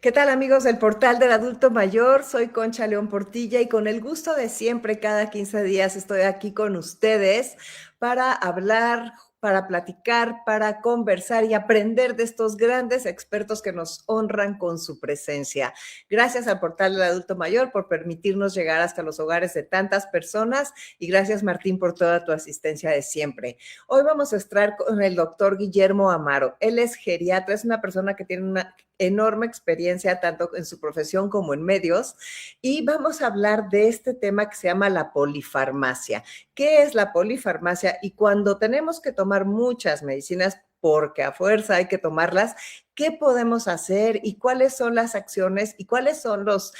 ¿Qué tal amigos del portal del adulto mayor? Soy Concha León Portilla y con el gusto de siempre, cada 15 días estoy aquí con ustedes para hablar, para platicar, para conversar y aprender de estos grandes expertos que nos honran con su presencia. Gracias al portal del adulto mayor por permitirnos llegar hasta los hogares de tantas personas y gracias Martín por toda tu asistencia de siempre. Hoy vamos a estar con el doctor Guillermo Amaro. Él es geriatra, es una persona que tiene una enorme experiencia tanto en su profesión como en medios y vamos a hablar de este tema que se llama la polifarmacia. ¿Qué es la polifarmacia? Y cuando tenemos que tomar muchas medicinas, porque a fuerza hay que tomarlas, ¿qué podemos hacer y cuáles son las acciones y cuáles son los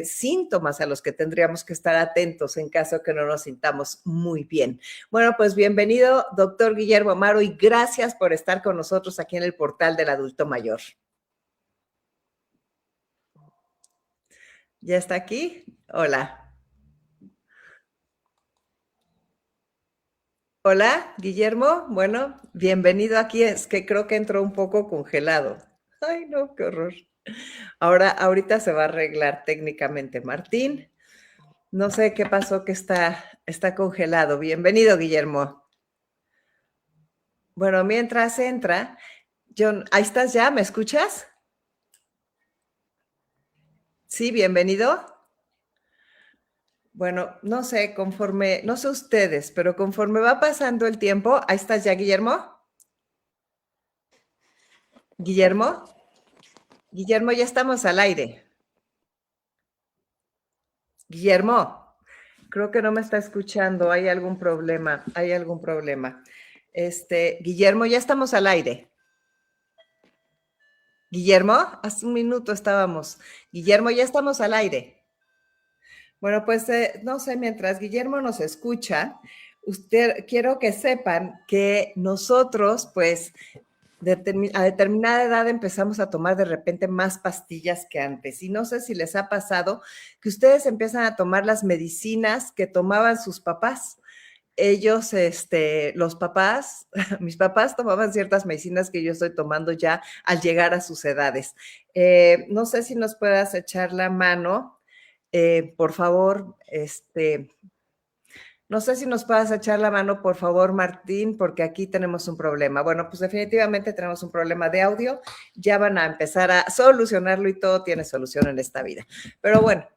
síntomas a los que tendríamos que estar atentos en caso que no nos sintamos muy bien? Bueno, pues bienvenido, doctor Guillermo Amaro, y gracias por estar con nosotros aquí en el portal del adulto mayor. ¿Ya está aquí? Hola. Hola, Guillermo. Bueno, bienvenido aquí. Es que creo que entró un poco congelado. Ay, no, qué horror. Ahorita se va a arreglar técnicamente. Martín, no sé qué pasó que está congelado. Bienvenido, Guillermo. Bueno, mientras entra, John, ahí estás ya, ¿me escuchas? Sí, bienvenido. Bueno, no sé ustedes, pero conforme va pasando el tiempo, ahí estás ya, Guillermo. Guillermo. Guillermo, ya estamos al aire. Guillermo, creo que no me está escuchando. Hay algún problema. Hay algún problema. Guillermo, ya estamos al aire. Guillermo, hace un minuto estábamos. Guillermo, ya estamos al aire. Bueno, pues no sé, mientras Guillermo nos escucha, quiero que sepan que nosotros, pues, a determinada edad empezamos a tomar de repente más pastillas que antes. Y no sé si les ha pasado que ustedes empiezan a tomar las medicinas que tomaban sus papás. Ellos, los papás, mis papás tomaban ciertas medicinas que yo estoy tomando ya al llegar a sus edades. No sé si nos puedas echar la mano, por favor, no sé si nos puedas echar la mano, por favor, Martín, porque aquí tenemos un problema. Bueno, pues definitivamente tenemos un problema de audio. Ya van a empezar a solucionarlo y todo tiene solución en esta vida. Pero bueno,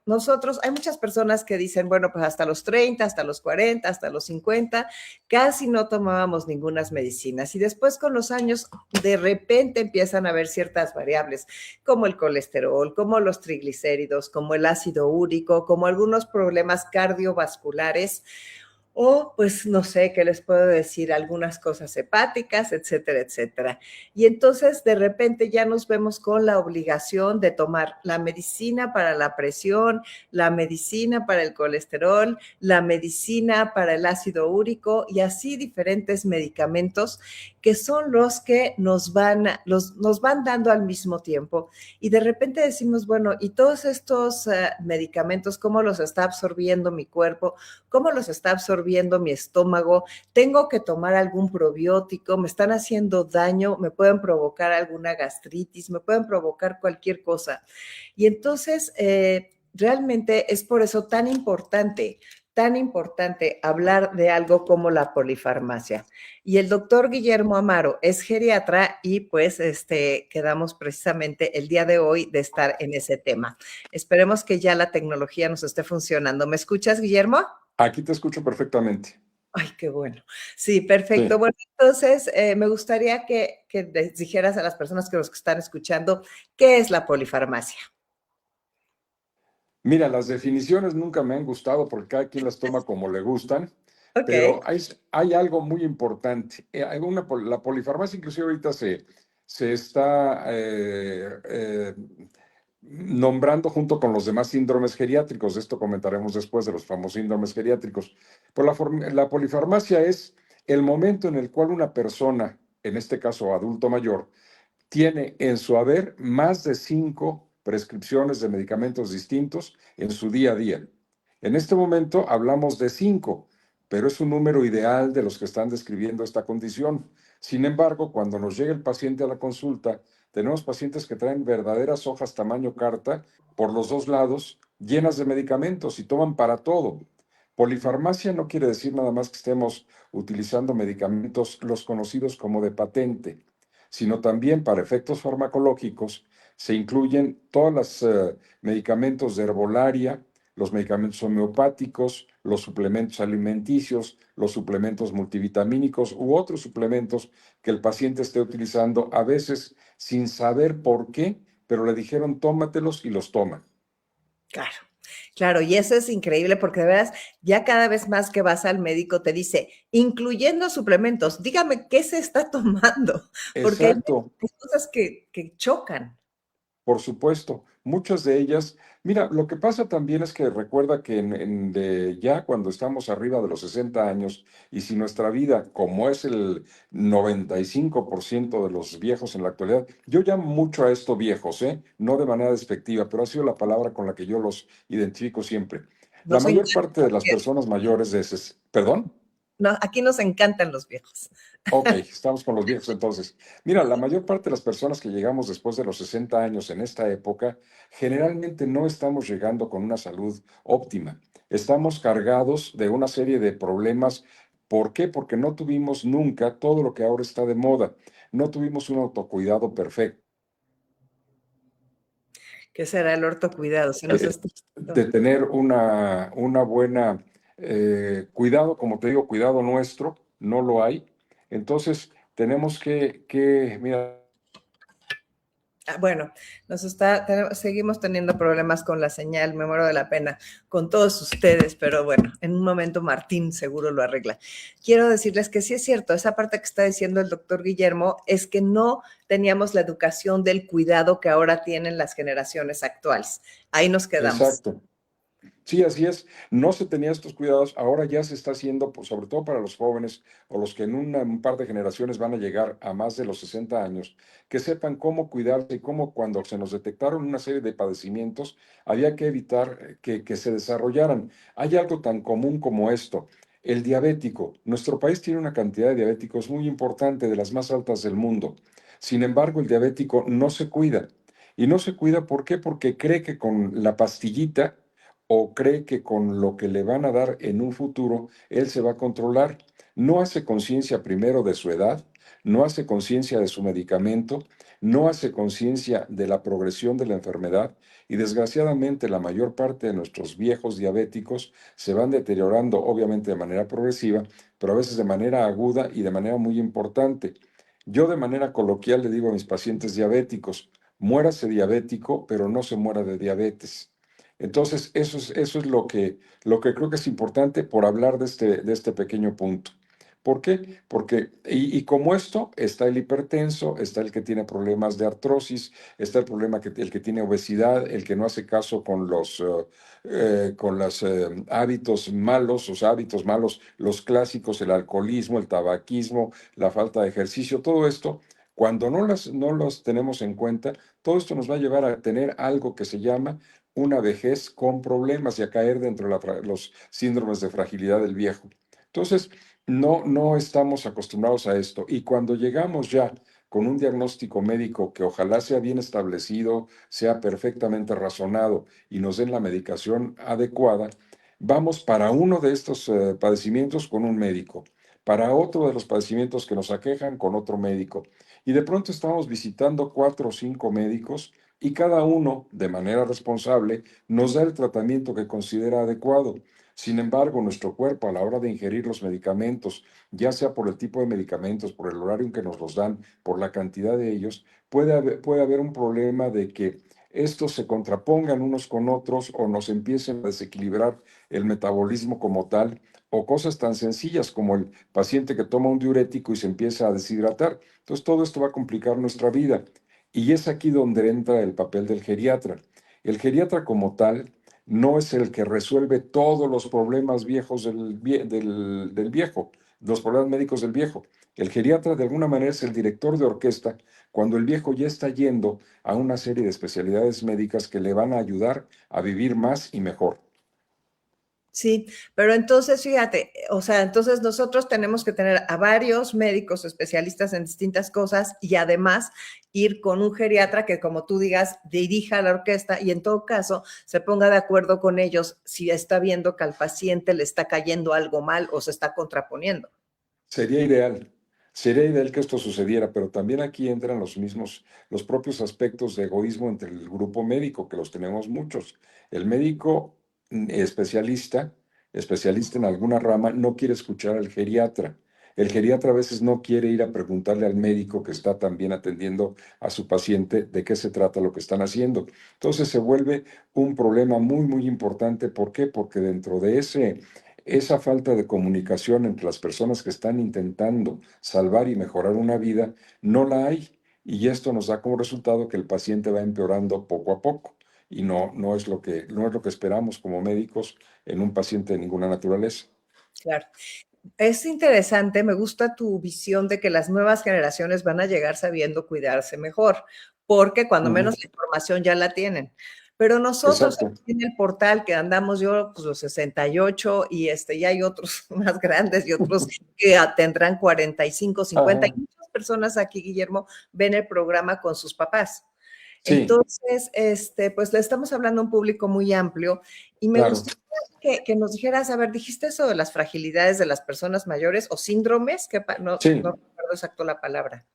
hay muchas personas que dicen, bueno, pues hasta los 30, hasta los 40, hasta los 50, casi no tomábamos ninguna medicinas. Y después con los años, de repente empiezan a haber ciertas variables, como el colesterol, como los triglicéridos, como el ácido úrico, como algunos problemas cardiovasculares o pues no sé qué les puedo decir, algunas cosas hepáticas, etcétera, etcétera. Y entonces de repente ya nos vemos con la obligación de tomar la medicina para la presión, la medicina para el colesterol, la medicina para el ácido úrico y así diferentes medicamentos que son los que nos van dando al mismo tiempo. Y de repente decimos, bueno, ¿y todos estos medicamentos cómo los está absorbiendo mi cuerpo? ¿Cómo los está absorbiendo mi estómago? ¿Tengo que tomar algún probiótico? ¿Me están haciendo daño? ¿Me pueden provocar alguna gastritis? ¿Me pueden provocar cualquier cosa? Y entonces, realmente es por eso tan importante hablar de algo como la polifarmacia. Y el doctor Guillermo Amaro es geriatra y pues quedamos precisamente el día de hoy de estar en ese tema. Esperemos que ya la tecnología nos esté funcionando. ¿Me escuchas, Guillermo? Aquí te escucho perfectamente. Ay, qué bueno. Sí, perfecto. Sí. Bueno, entonces me gustaría que les dijeras a las personas que nos están escuchando qué es la polifarmacia. Mira, las definiciones nunca me han gustado porque cada quien las toma como le gustan, Ok, pero hay algo muy importante. La polifarmacia inclusive ahorita se está nombrando junto con los demás síndromes geriátricos. De esto comentaremos después de los famosos síndromes geriátricos. Pero la polifarmacia es el momento en el cual una persona, en este caso adulto mayor, tiene en su haber más de 5 prescripciones de medicamentos distintos en su día a día. En este momento hablamos de 5, pero es un número ideal de los que están describiendo esta condición. Sin embargo, cuando nos llega el paciente a la consulta, Tenemos pacientes que traen verdaderas hojas tamaño carta por los dos lados, llenas de medicamentos y toman para todo. Polifarmacia no quiere decir nada más que estemos utilizando medicamentos, los conocidos como de patente, sino también para efectos farmacológicos se incluyen todos los medicamentos de herbolaria, los medicamentos homeopáticos, los suplementos alimenticios, los suplementos multivitamínicos u otros suplementos que el paciente esté utilizando, a veces sin saber por qué, pero le dijeron tómatelos y los toma. Claro, claro, y eso es increíble porque de veras, ya cada vez más que vas al médico te dice, incluyendo suplementos, dígame qué se está tomando, porque hay Exacto. cosas que chocan. Por supuesto, muchas de ellas, mira, lo que pasa también es que recuerda que ya cuando estamos arriba de los 60 años y si nuestra vida, como es el 95% de los viejos en la actualidad, yo llamo mucho a esto viejos, ¿eh? No de manera despectiva, pero ha sido la palabra con la que yo los identifico siempre. La Nos mayor encanta. parte de las personas mayores de ese, perdón. No, aquí nos encantan los viejos. Ok, estamos con los viejos entonces. Mira, la mayor parte de las personas que llegamos después de los 60 años en esta época, generalmente no estamos llegando con una salud óptima. Estamos cargados de una serie de problemas. ¿Por qué? Porque no tuvimos nunca todo lo que ahora está de moda. No tuvimos un autocuidado perfecto. ¿Qué será el orto cuidado? Se nos eh, está... de tener una buena cuidado, como te digo, cuidado nuestro, no lo hay. Entonces, tenemos mira, Bueno, seguimos teniendo problemas con la señal, me muero de la pena con todos ustedes, pero bueno, en un momento Martín seguro lo arregla. Quiero decirles que sí es cierto, esa parte que está diciendo el doctor Guillermo es que no teníamos la educación del cuidado que ahora tienen las generaciones actuales. Ahí nos quedamos. exacto. Sí, así es. No se tenía estos cuidados, ahora ya se está haciendo, pues, sobre todo para los jóvenes o los que en un par de generaciones van a llegar a más de los 60 años, que sepan cómo cuidarse y cómo cuando se nos detectaron una serie de padecimientos, había que evitar que se desarrollaran. Hay algo tan común como esto. El diabético. Nuestro país tiene una cantidad de diabéticos muy importante, de las más altas del mundo. Sin embargo, el diabético no se cuida. Y no se cuida, ¿por qué? Porque cree que con la pastillita o cree que con lo que le van a dar en un futuro, él se va a controlar. No hace conciencia primero de su edad, no hace conciencia de su medicamento, no hace conciencia de la progresión de la enfermedad y desgraciadamente la mayor parte de nuestros viejos diabéticos se van deteriorando obviamente de manera progresiva, pero a veces de manera aguda y de manera muy importante. Yo de manera coloquial le digo a mis pacientes diabéticos, muérase diabético, pero no se muera de diabetes. Entonces, eso es lo que creo que es importante por hablar de este pequeño punto. ¿Por qué? Porque, y como esto, está el hipertenso, está el que tiene problemas de artrosis, está el problema el que tiene obesidad, el que no hace caso con los hábitos malos, o sea, hábitos malos, los clásicos, el alcoholismo, el tabaquismo, la falta de ejercicio, todo esto, cuando no los tenemos en cuenta, todo esto nos va a llevar a tener algo que se llama una vejez con problemas y a caer dentro de los síndromes de fragilidad del viejo. Entonces, no estamos acostumbrados a esto. Y cuando llegamos ya con un diagnóstico médico que ojalá sea bien establecido, sea perfectamente razonado y nos den la medicación adecuada, vamos para uno de estos padecimientos con un médico, para otro de los padecimientos que nos aquejan con otro médico. Y de pronto estamos visitando 4 o 5 médicos y cada uno, de manera responsable, nos da el tratamiento que considera adecuado. Sin embargo, nuestro cuerpo a la hora de ingerir los medicamentos, ya sea por el tipo de medicamentos, por el horario en que nos los dan, por la cantidad de ellos, puede haber un problema de que estos se contrapongan unos con otros o nos empiecen a desequilibrar el metabolismo como tal, o cosas tan sencillas como el paciente que toma un diurético y se empieza a deshidratar. Entonces, todo esto va a complicar nuestra vida. Y es aquí donde entra el papel del geriatra. El geriatra como tal no es el que resuelve todos los problemas viejos del viejo, los problemas médicos del viejo. El geriatra de alguna manera es el director de orquesta cuando el viejo ya está yendo a una serie de especialidades médicas que le van a ayudar a vivir más y mejor. Sí, pero entonces fíjate, o sea, entonces nosotros tenemos que tener a varios médicos especialistas en distintas cosas y además ir con un geriatra que, como tú digas, dirija la orquesta y en todo caso se ponga de acuerdo con ellos si está viendo que al paciente le está cayendo algo mal o se está contraponiendo. Sería ideal, sería ideal que esto sucediera, pero también aquí entran los propios aspectos de egoísmo entre el grupo médico, que los tenemos muchos. El médico especialista, especialista en alguna rama, no quiere escuchar al geriatra. El geriatra a veces no quiere ir a preguntarle al médico que está también atendiendo a su paciente de qué se trata lo que están haciendo. Entonces se vuelve un problema muy, muy importante. ¿Por qué? Porque dentro de esa falta de comunicación entre las personas que están intentando salvar y mejorar una vida, no la hay. Y esto nos da como resultado que el paciente va empeorando poco a poco. Y no es lo que esperamos como médicos en un paciente de ninguna naturaleza. Claro. Es interesante, me gusta tu visión de que las nuevas generaciones van a llegar sabiendo cuidarse mejor, porque cuando Ujú. menos la información ya la tienen. Pero nosotros Exacto. aquí en el portal que andamos yo, pues los 68 y hay otros más grandes y otros que tendrán 45, 50 y Ajá. muchas personas aquí, Guillermo, ven el programa con sus papás. Sí, Entonces, pues le estamos hablando a un público muy amplio y me claro. gustaría que nos dijeras, a ver, dijiste eso de las fragilidades de las personas mayores o síndromes, no Sí. recuerdo exacto la palabra.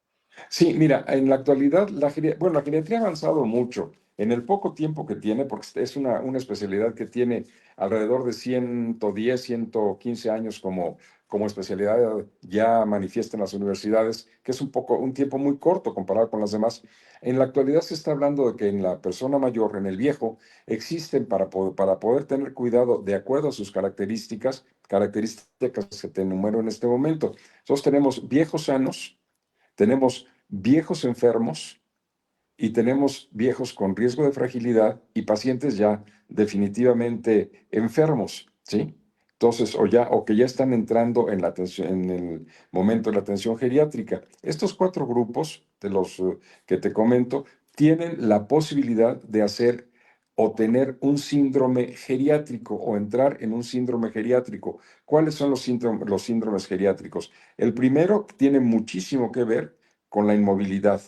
Sí, mira, en la actualidad, la geriatría ha avanzado mucho en el poco tiempo que tiene, porque es una especialidad que tiene alrededor de 110, 115 años como especialidad ya manifiesta en las universidades, que es un tiempo muy corto comparado con las demás. En la actualidad se está hablando de que en la persona mayor, en el viejo, existen para poder tener cuidado de acuerdo a sus características que te enumero en este momento. Entonces tenemos viejos sanos, tenemos viejos enfermos y tenemos viejos con riesgo de fragilidad y pacientes ya definitivamente enfermos, ¿sí? Entonces, o que ya están entrando en la atención, en el momento de la atención geriátrica. Estos cuatro grupos de los que te comento tienen la posibilidad de hacer o tener un síndrome geriátrico o entrar en un síndrome geriátrico. ¿Cuáles son los síndromes geriátricos? El primero tiene muchísimo que ver con la inmovilidad.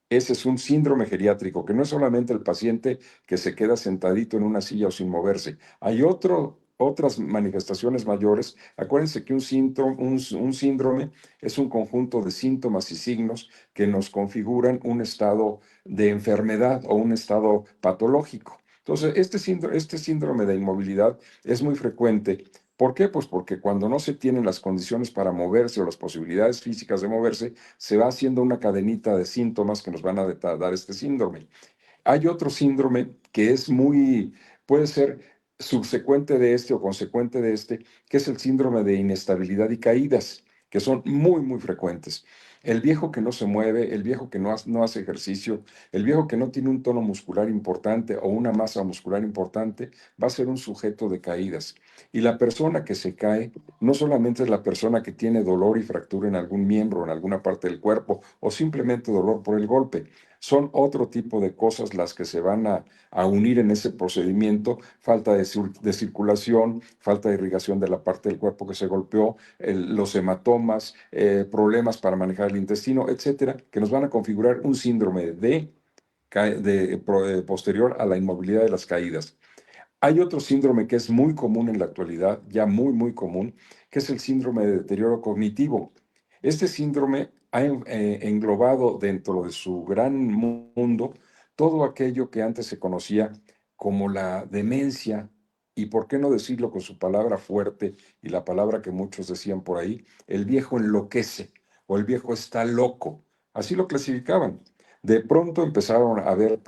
Ese es un síndrome geriátrico, que no es solamente el paciente que se queda sentadito en una silla o sin moverse. Hay otras manifestaciones mayores. Acuérdense que un síndrome es un conjunto de síntomas y signos que nos configuran un estado de enfermedad o un estado patológico. Entonces, este síndrome de inmovilidad es muy frecuente. ¿Por qué? Pues porque cuando no se tienen las condiciones para moverse o las posibilidades físicas de moverse, se va haciendo una cadenita de síntomas que nos van a dar este síndrome. Hay otro síndrome que puede ser subsecuente de este o consecuente de este, que es el síndrome de inestabilidad y caídas, que son muy, muy frecuentes. El viejo que no se mueve, el viejo que no hace ejercicio, el viejo que no tiene un tono muscular importante o una masa muscular importante, va a ser un sujeto de caídas. Y la persona que se cae no solamente es la persona que tiene dolor y fractura en algún miembro, en alguna parte del cuerpo, o simplemente dolor por el golpe. Son otro tipo de cosas las que se van a unir en ese procedimiento, falta de circulación, falta de irrigación de la parte del cuerpo que se golpeó, los hematomas, problemas para manejar el intestino, etcétera, que nos van a configurar un síndrome posterior a la inmovilidad de las caídas. Hay otro síndrome que es muy común en la actualidad, ya muy, muy común, que es el síndrome de deterioro cognitivo. Este síndrome ha englobado dentro de su gran mundo todo aquello que antes se conocía como la demencia, y por qué no decirlo con su palabra fuerte y la palabra que muchos decían por ahí, el viejo enloquece o el viejo está loco. Así lo clasificaban. De pronto empezaron a haber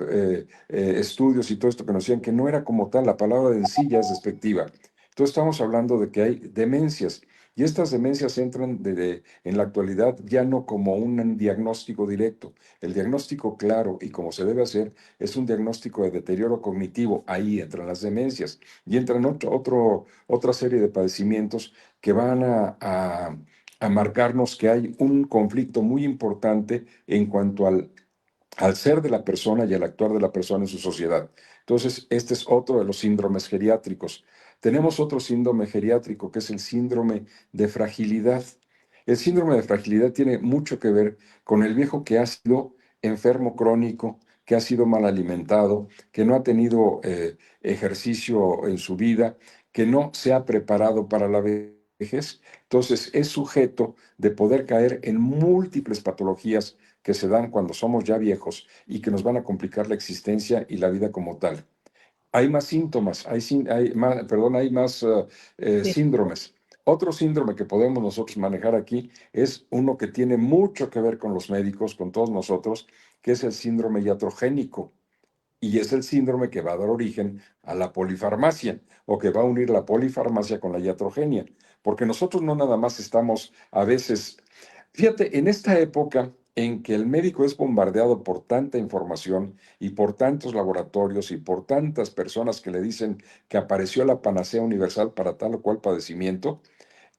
estudios y todo esto que nos decían que no era como tal, la palabra de encilla es despectiva. Entonces estamos hablando de que hay demencias y estas demencias entran en la actualidad ya no como un diagnóstico directo. El diagnóstico claro y como se debe hacer es un diagnóstico de deterioro cognitivo. Ahí entran las demencias y entran otra serie de padecimientos que van a marcarnos que hay un conflicto muy importante en cuanto al ser de la persona y al actuar de la persona en su sociedad. Entonces, este es otro de los síndromes geriátricos. Tenemos otro síndrome geriátrico, que es el síndrome de fragilidad. El síndrome de fragilidad tiene mucho que ver con el viejo que ha sido enfermo crónico, que ha sido mal alimentado, que no ha tenido ejercicio en su vida, que no se ha preparado para la vejez. Entonces es sujeto de poder caer en múltiples patologías que se dan cuando somos ya viejos y que nos van a complicar la existencia y la vida como tal. Hay más síntomas, hay más Sí. síndromes. Otro síndrome que podemos nosotros manejar aquí es uno que tiene mucho que ver con los médicos, con todos nosotros, que es el síndrome iatrogénico. Y es el síndrome que va a dar origen a la polifarmacia o que va a unir la polifarmacia con la iatrogenia. Porque nosotros no nada más estamos a veces, fíjate, en esta época en que el médico es bombardeado por tanta información y por tantos laboratorios y por tantas personas que le dicen que apareció la panacea universal para tal o cual padecimiento,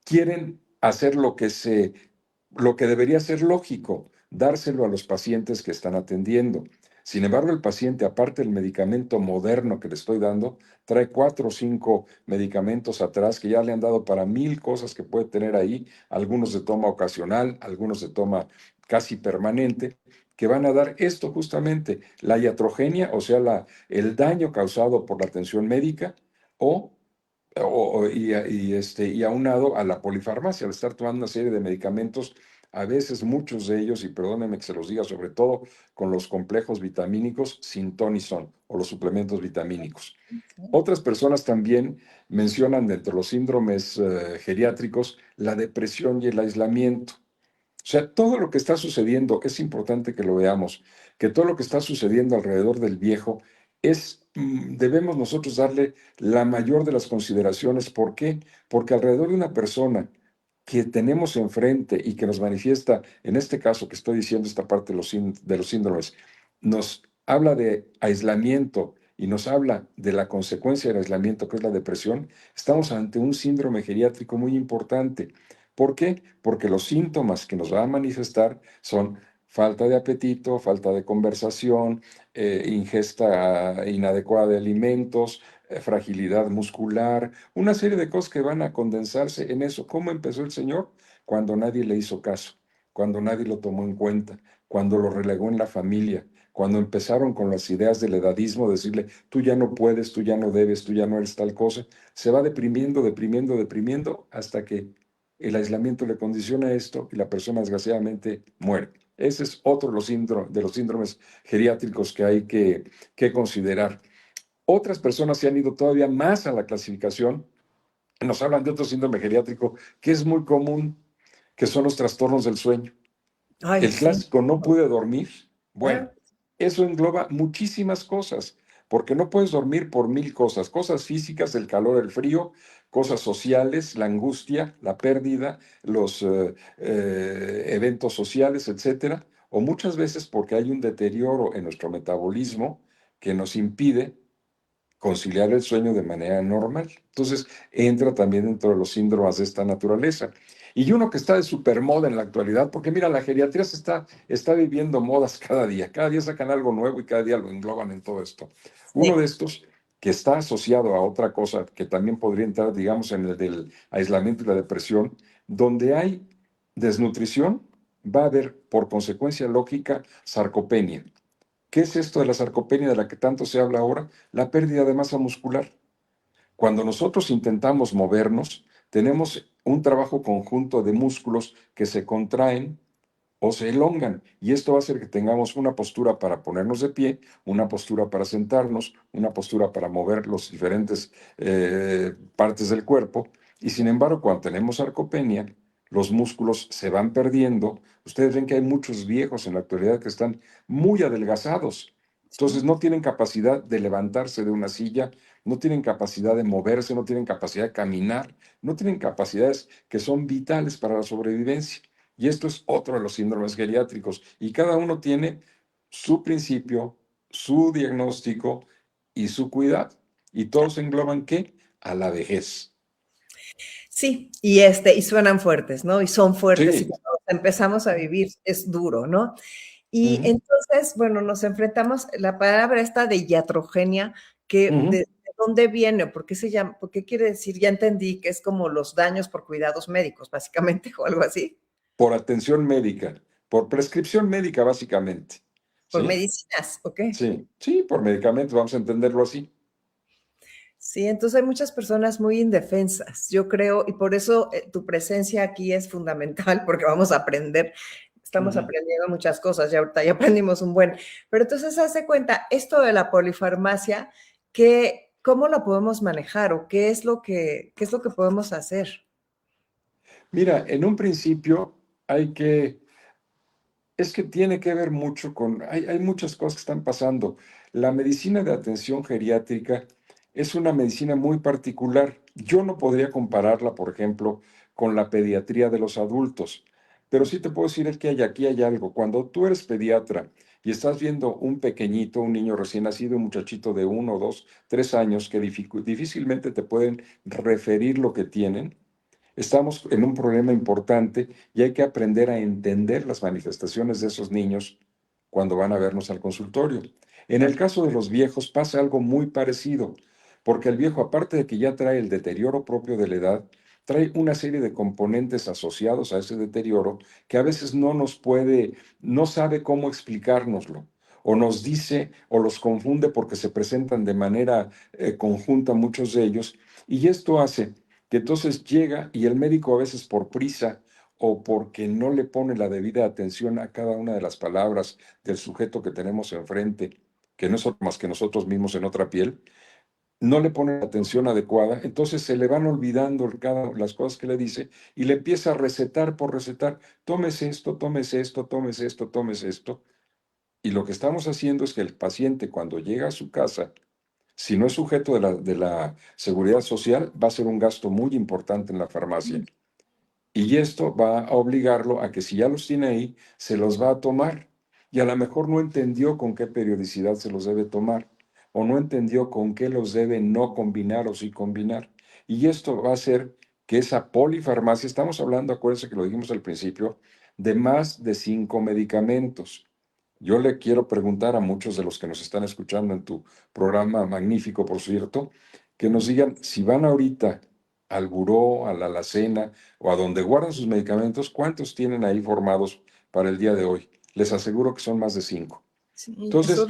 quieren hacer lo que debería ser lógico, dárselo a los pacientes que están atendiendo. Sin embargo, el paciente, aparte del medicamento moderno que le estoy dando, trae 4 o 5 medicamentos atrás que ya le han dado para 1000 cosas que puede tener ahí, algunos de toma ocasional, algunos de toma casi permanente, que van a dar esto justamente, la iatrogenia, o sea, el daño causado por la atención médica, o y aunado a la polifarmacia, al estar tomando una serie de medicamentos, a veces muchos de ellos, y perdónenme que se los diga, sobre todo con los complejos vitamínicos, sin ton ni son, o los suplementos vitamínicos. Otras personas también mencionan dentro de los síndromes geriátricos la depresión y el aislamiento. O sea, todo lo que está sucediendo, es importante que lo veamos, que todo lo que está sucediendo alrededor del viejo debemos nosotros darle la mayor de las consideraciones. ¿Por qué? Porque alrededor de una persona que tenemos enfrente y que nos manifiesta, en este caso que estoy diciendo, esta parte de los síndromes, nos habla de aislamiento y nos habla de la consecuencia del aislamiento, que es la depresión, estamos ante un síndrome geriátrico muy importante. ¿Por qué? Porque los síntomas que nos va a manifestar son falta de apetito, falta de conversación, ingesta inadecuada de alimentos, fragilidad muscular, una serie de cosas que van a condensarse en eso. ¿Cómo empezó el Señor? Cuando nadie le hizo caso, cuando nadie lo tomó en cuenta, cuando lo relegó en la familia, cuando empezaron con las ideas del edadismo, decirle, tú ya no puedes, tú ya no debes, tú ya no eres tal cosa, se va deprimiendo, deprimiendo, deprimiendo, hasta que el aislamiento le condiciona esto y la persona desgraciadamente muere. Ese es otro de los síndromes geriátricos que hay que considerar. Otras personas se han ido todavía más a la clasificación, nos hablan de otro síndrome geriátrico que es muy común, que son los trastornos del sueño. Ay, El sí. clásico no pude dormir. Bueno, Ah, eso engloba muchísimas cosas, porque no puedes dormir por 1000 cosas, cosas físicas, el calor, el frío, cosas sociales, la angustia, la pérdida, los eventos sociales, etcétera, o muchas veces porque hay un deterioro en nuestro metabolismo que nos impide conciliar el sueño de manera normal. Entonces, entra también dentro de los síndromes de esta naturaleza. Y uno que está de supermoda en la actualidad, porque mira, la geriatría está viviendo modas cada día sacan algo nuevo y cada día lo engloban en todo esto. Uno de sí. estos que está asociado a otra cosa que también podría entrar, digamos, en el del aislamiento y la depresión, donde hay desnutrición, va a haber, por consecuencia lógica, sarcopenia. ¿Qué es esto de la sarcopenia de la que tanto se habla ahora? La pérdida de masa muscular. Cuando nosotros intentamos movernos, tenemos un trabajo conjunto de músculos que se contraen o se elongan, y esto va a hacer que tengamos una postura para ponernos de pie, una postura para sentarnos, una postura para mover los diferentes partes del cuerpo, y sin embargo, cuando tenemos sarcopenia, los músculos se van perdiendo. Ustedes ven que hay muchos viejos en la actualidad que están muy adelgazados, entonces Sí. no tienen capacidad de levantarse de una silla, no tienen capacidad de moverse, no tienen capacidad de caminar, no tienen capacidades que son vitales para la sobrevivencia. Y esto es otro de los síndromes geriátricos. Y cada uno tiene su principio, su diagnóstico y su cuidado. Y todos engloban ¿qué? A la vejez. Sí, y suenan fuertes, ¿no? Y son fuertes y Sí. cuando empezamos a vivir es duro, ¿no? Y Ujú, entonces, bueno, nos enfrentamos, la palabra esta de iatrogenia, que ujú, dónde viene? ¿Por qué se llama? ¿Por qué quiere decir? Ya entendí que es como los daños por cuidados médicos, básicamente, o algo así. Por atención médica, por prescripción médica, básicamente. Por ¿Sí? medicinas, ¿ok? Sí, sí, por medicamentos, vamos a entenderlo así. Sí, entonces hay muchas personas muy indefensas, yo creo, y por eso tu presencia aquí es fundamental, porque vamos a aprender, estamos Ujú. aprendiendo muchas cosas, ya ahorita ya aprendimos un buen. Pero entonces, hace cuenta, esto de la polifarmacia, ¿cómo lo podemos manejar o qué es lo que podemos hacer? Mira, en un principio hay que es que tiene que ver mucho con, hay muchas cosas que están pasando. La medicina de atención geriátrica es una medicina muy particular. Yo no podría compararla, por ejemplo, con la pediatría de los adultos, pero sí te puedo decir que aquí hay algo. Cuando tú eres pediatra y estás viendo un pequeñito, un niño recién nacido, un muchachito de 1, 2, 3 años que difícilmente te pueden referir lo que tienen, estamos en un problema importante y hay que aprender a entender las manifestaciones de esos niños cuando van a vernos al consultorio. En el caso de los viejos pasa algo muy parecido, porque el viejo, aparte de que ya trae el deterioro propio de la edad, trae una serie de componentes asociados a ese deterioro que a veces no nos puede, no sabe cómo explicárnoslo, o nos dice o los confunde porque se presentan de manera conjunta muchos de ellos, y esto hace que entonces llega y el médico a veces por prisa o porque no le pone la debida atención a cada una de las palabras del sujeto que tenemos enfrente, que no es otro más que nosotros mismos en otra piel, no le pone la atención adecuada, entonces se le van olvidando las cosas que le dice y le empieza a recetar por recetar, tómese esto, tómese esto, tómese esto, tómese esto. Y lo que estamos haciendo es que el paciente cuando llega a su casa, si no es sujeto de la seguridad social, va a ser un gasto muy importante en la farmacia. Y esto va a obligarlo a que si ya los tiene ahí, se los va a tomar. Y a lo mejor no entendió con qué periodicidad se los debe tomar, o no entendió con qué los debe no combinar o sí combinar. Y esto va a hacer que esa polifarmacia, estamos hablando, acuérdense que lo dijimos al principio, de más de 5 medicamentos. Yo le quiero preguntar a muchos de los que nos están escuchando en tu programa magnífico, por cierto, que nos digan si van ahorita al buró, a la alacena o a donde guardan sus medicamentos, ¿cuántos tienen ahí formados para el día de hoy? Les aseguro que son más de 5. Sí, eso. Entonces,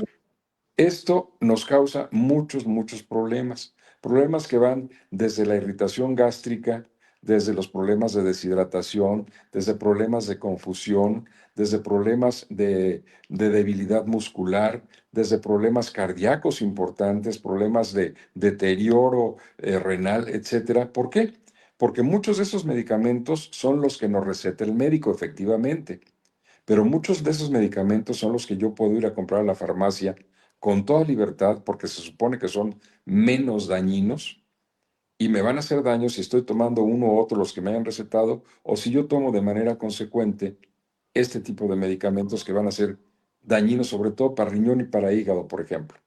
esto nos causa muchos problemas. Problemas que van desde la irritación gástrica, desde los problemas de deshidratación, desde problemas de confusión, desde problemas de debilidad muscular, desde problemas cardíacos importantes, problemas de deterioro renal, etcétera. ¿Por qué? Porque muchos de esos medicamentos son los que nos receta el médico, efectivamente. Pero muchos de esos medicamentos son los que yo puedo ir a comprar a la farmacia con toda libertad porque se supone que son menos dañinos y me van a hacer daño si estoy tomando uno u otro los que me hayan recetado o si yo tomo de manera consecuente este tipo de medicamentos que van a ser dañinos sobre todo para riñón y para hígado, por ejemplo.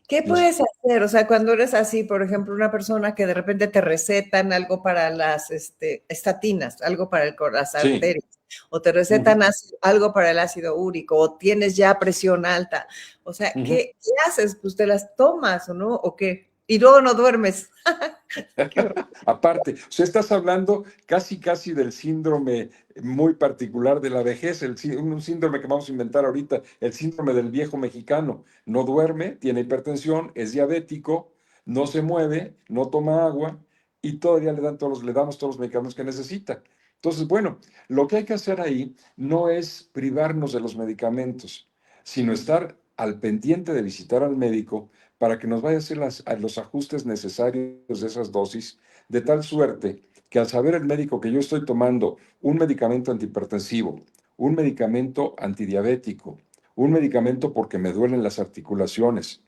¿Qué Y es- puedes hacer? O sea, cuando eres así, por ejemplo, una persona que de repente te recetan algo para las estatinas, algo para las sí. arterias, o te recetan Ujú, algo para el ácido úrico, o tienes ya presión alta. O sea, ujú. ¿qué haces? Pues te las tomas, ¿o no? ¿O qué? Y luego no duermes. Qué horror. Aparte, o sea, estás hablando casi del síndrome muy particular de la vejez, un síndrome que vamos a inventar ahorita, el síndrome del viejo mexicano. No duerme, tiene hipertensión, es diabético, no se mueve, no toma agua y todavía le damos todos los medicamentos que necesita. Entonces, bueno, lo que hay que hacer ahí no es privarnos de los medicamentos, sino estar al pendiente de visitar al médico para que nos vaya a hacer los ajustes necesarios de esas dosis, de tal suerte que al saber el médico que yo estoy tomando un medicamento antihipertensivo, un medicamento antidiabético, un medicamento porque me duelen las articulaciones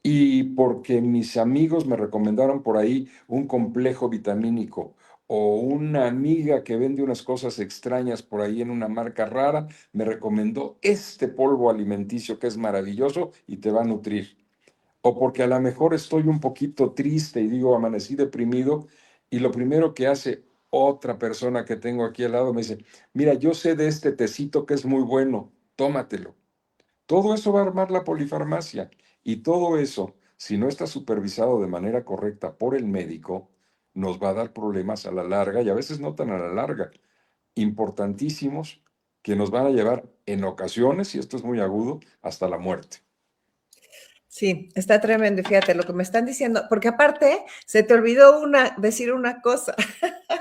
y porque mis amigos me recomendaron por ahí un complejo vitamínico o una amiga que vende unas cosas extrañas por ahí en una marca rara, me recomendó este polvo alimenticio que es maravilloso y te va a nutrir o porque a lo mejor estoy un poquito triste y digo, amanecí deprimido, y lo primero que hace otra persona que tengo aquí al lado me dice, mira, yo sé de este tecito que es muy bueno, tómatelo. Todo eso va a armar la polifarmacia y todo eso si no está supervisado de manera correcta por el médico, nos va a dar problemas a la larga y a veces no tan a la larga, importantísimos que nos van a llevar en ocasiones, y esto es muy agudo, hasta la muerte. Sí, está tremendo. Y fíjate lo que me están diciendo, porque aparte se te olvidó decir una cosa.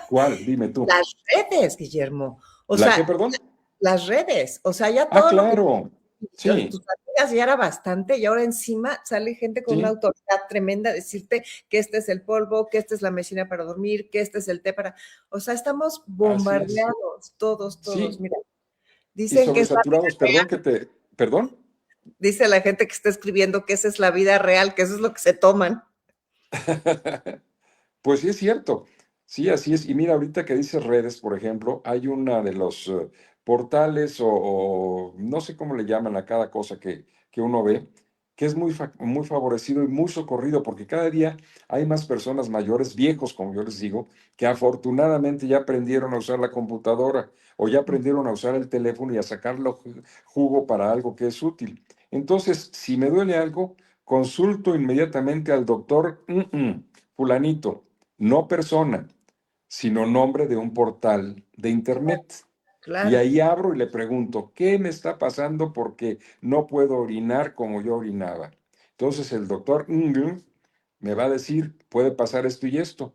¿Cuál? Dime tú. Las redes, Guillermo. O ¿La qué, sea, perdón? las redes. O sea, ya Ah, todo lo que claro. Sí, tus amigas ya era bastante y ahora encima sale gente con una sí, autoridad tremenda a decirte que este es el polvo, que esta es la medicina para dormir, que este es el té para... O sea, estamos así es. bombardeados, todos. Sí, Mira, y dicen que es la vida sobresaturados, perdón que real. te, perdón. Dice la gente que está escribiendo que esa es la vida real, que eso es lo que se toman. Pues sí es cierto, sí, así es. Y mira, ahorita que dices redes, por ejemplo, hay una de los portales o no sé cómo le llaman a cada cosa que uno ve, que es muy favorecido y muy socorrido, porque cada día hay más personas mayores, viejos, como yo les digo, que afortunadamente ya aprendieron a usar la computadora o ya aprendieron a usar el teléfono y a sacarlo jugo para algo que es útil. Entonces, si me duele algo, consulto inmediatamente al doctor fulanito, no persona, sino nombre de un portal de internet. Y Claro, ahí abro y le pregunto, ¿qué me está pasando porque no puedo orinar como yo orinaba? Entonces el doctor me va a decir, puede pasar esto y esto.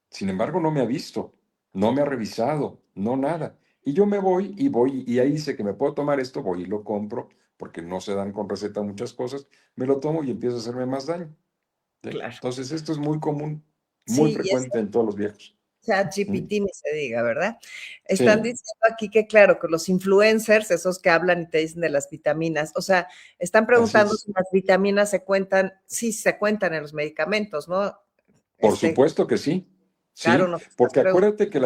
Sin embargo, no me ha visto, no me ha revisado, no nada. Y yo me voy y ahí dice que me puedo tomar esto, voy y lo compro, porque no se dan con receta muchas cosas, me lo tomo y empiezo a hacerme más daño. ¿Sí? claro. Entonces, esto es muy común, muy Sí, y es frecuente en todos los viejos. ¿Mm? ChatGPT ni se diga, ¿verdad? Están Sí, diciendo aquí que, claro, que los influencers, esos que hablan y te dicen de las vitaminas, o sea, están así preguntando es. si las vitaminas se cuentan, sí se cuentan en los medicamentos, ¿no? Por Este, supuesto que sí, claro, sí, nos estás porque preguntando. acuérdate que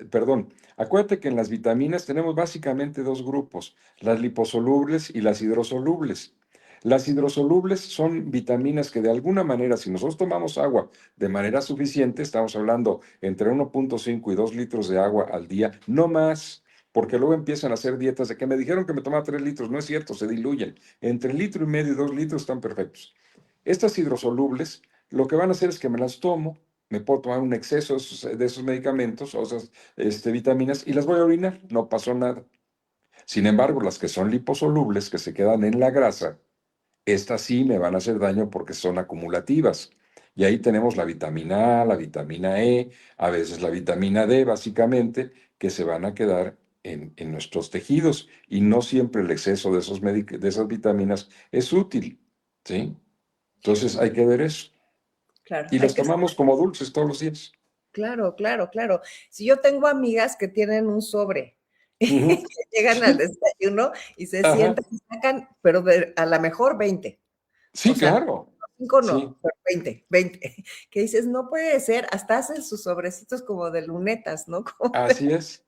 perdón, acuérdate que en las vitaminas tenemos básicamente dos grupos, las liposolubles y las hidrosolubles. Las hidrosolubles son vitaminas que de alguna manera, si nosotros tomamos agua de manera suficiente, estamos hablando entre 1,5 y 2 litros de agua al día, no más, porque luego empiezan a hacer dietas de que me dijeron que me tomaba 3 litros, no es cierto, se diluyen. Entre litro y medio y 2 litros están perfectos. Estas hidrosolubles lo que van a hacer es que me las tomo, me puedo tomar un exceso de esos medicamentos o esas vitaminas y las voy a orinar, no pasó nada. Sin embargo, las que son liposolubles, que se quedan en la grasa, estas sí me van a hacer daño porque son acumulativas. Y ahí tenemos la vitamina A, la vitamina E, a veces la vitamina D, básicamente, que se van a quedar en nuestros tejidos. Y no siempre el exceso de, de esas vitaminas es útil, ¿sí? Entonces hay que ver eso. Claro, Y hay las que tomamos como dulces todos los días. claro. Si yo tengo amigas que tienen un sobre y Ujú. que llegan al Sí, desayuno y se ajá. sientan y sacan, pero a la mejor 20. O Sí, sea, claro. 5 Sí, no, pero 20, que dices, no puede ser, hasta hacen sus sobrecitos como de lunetas, ¿no? Como así es.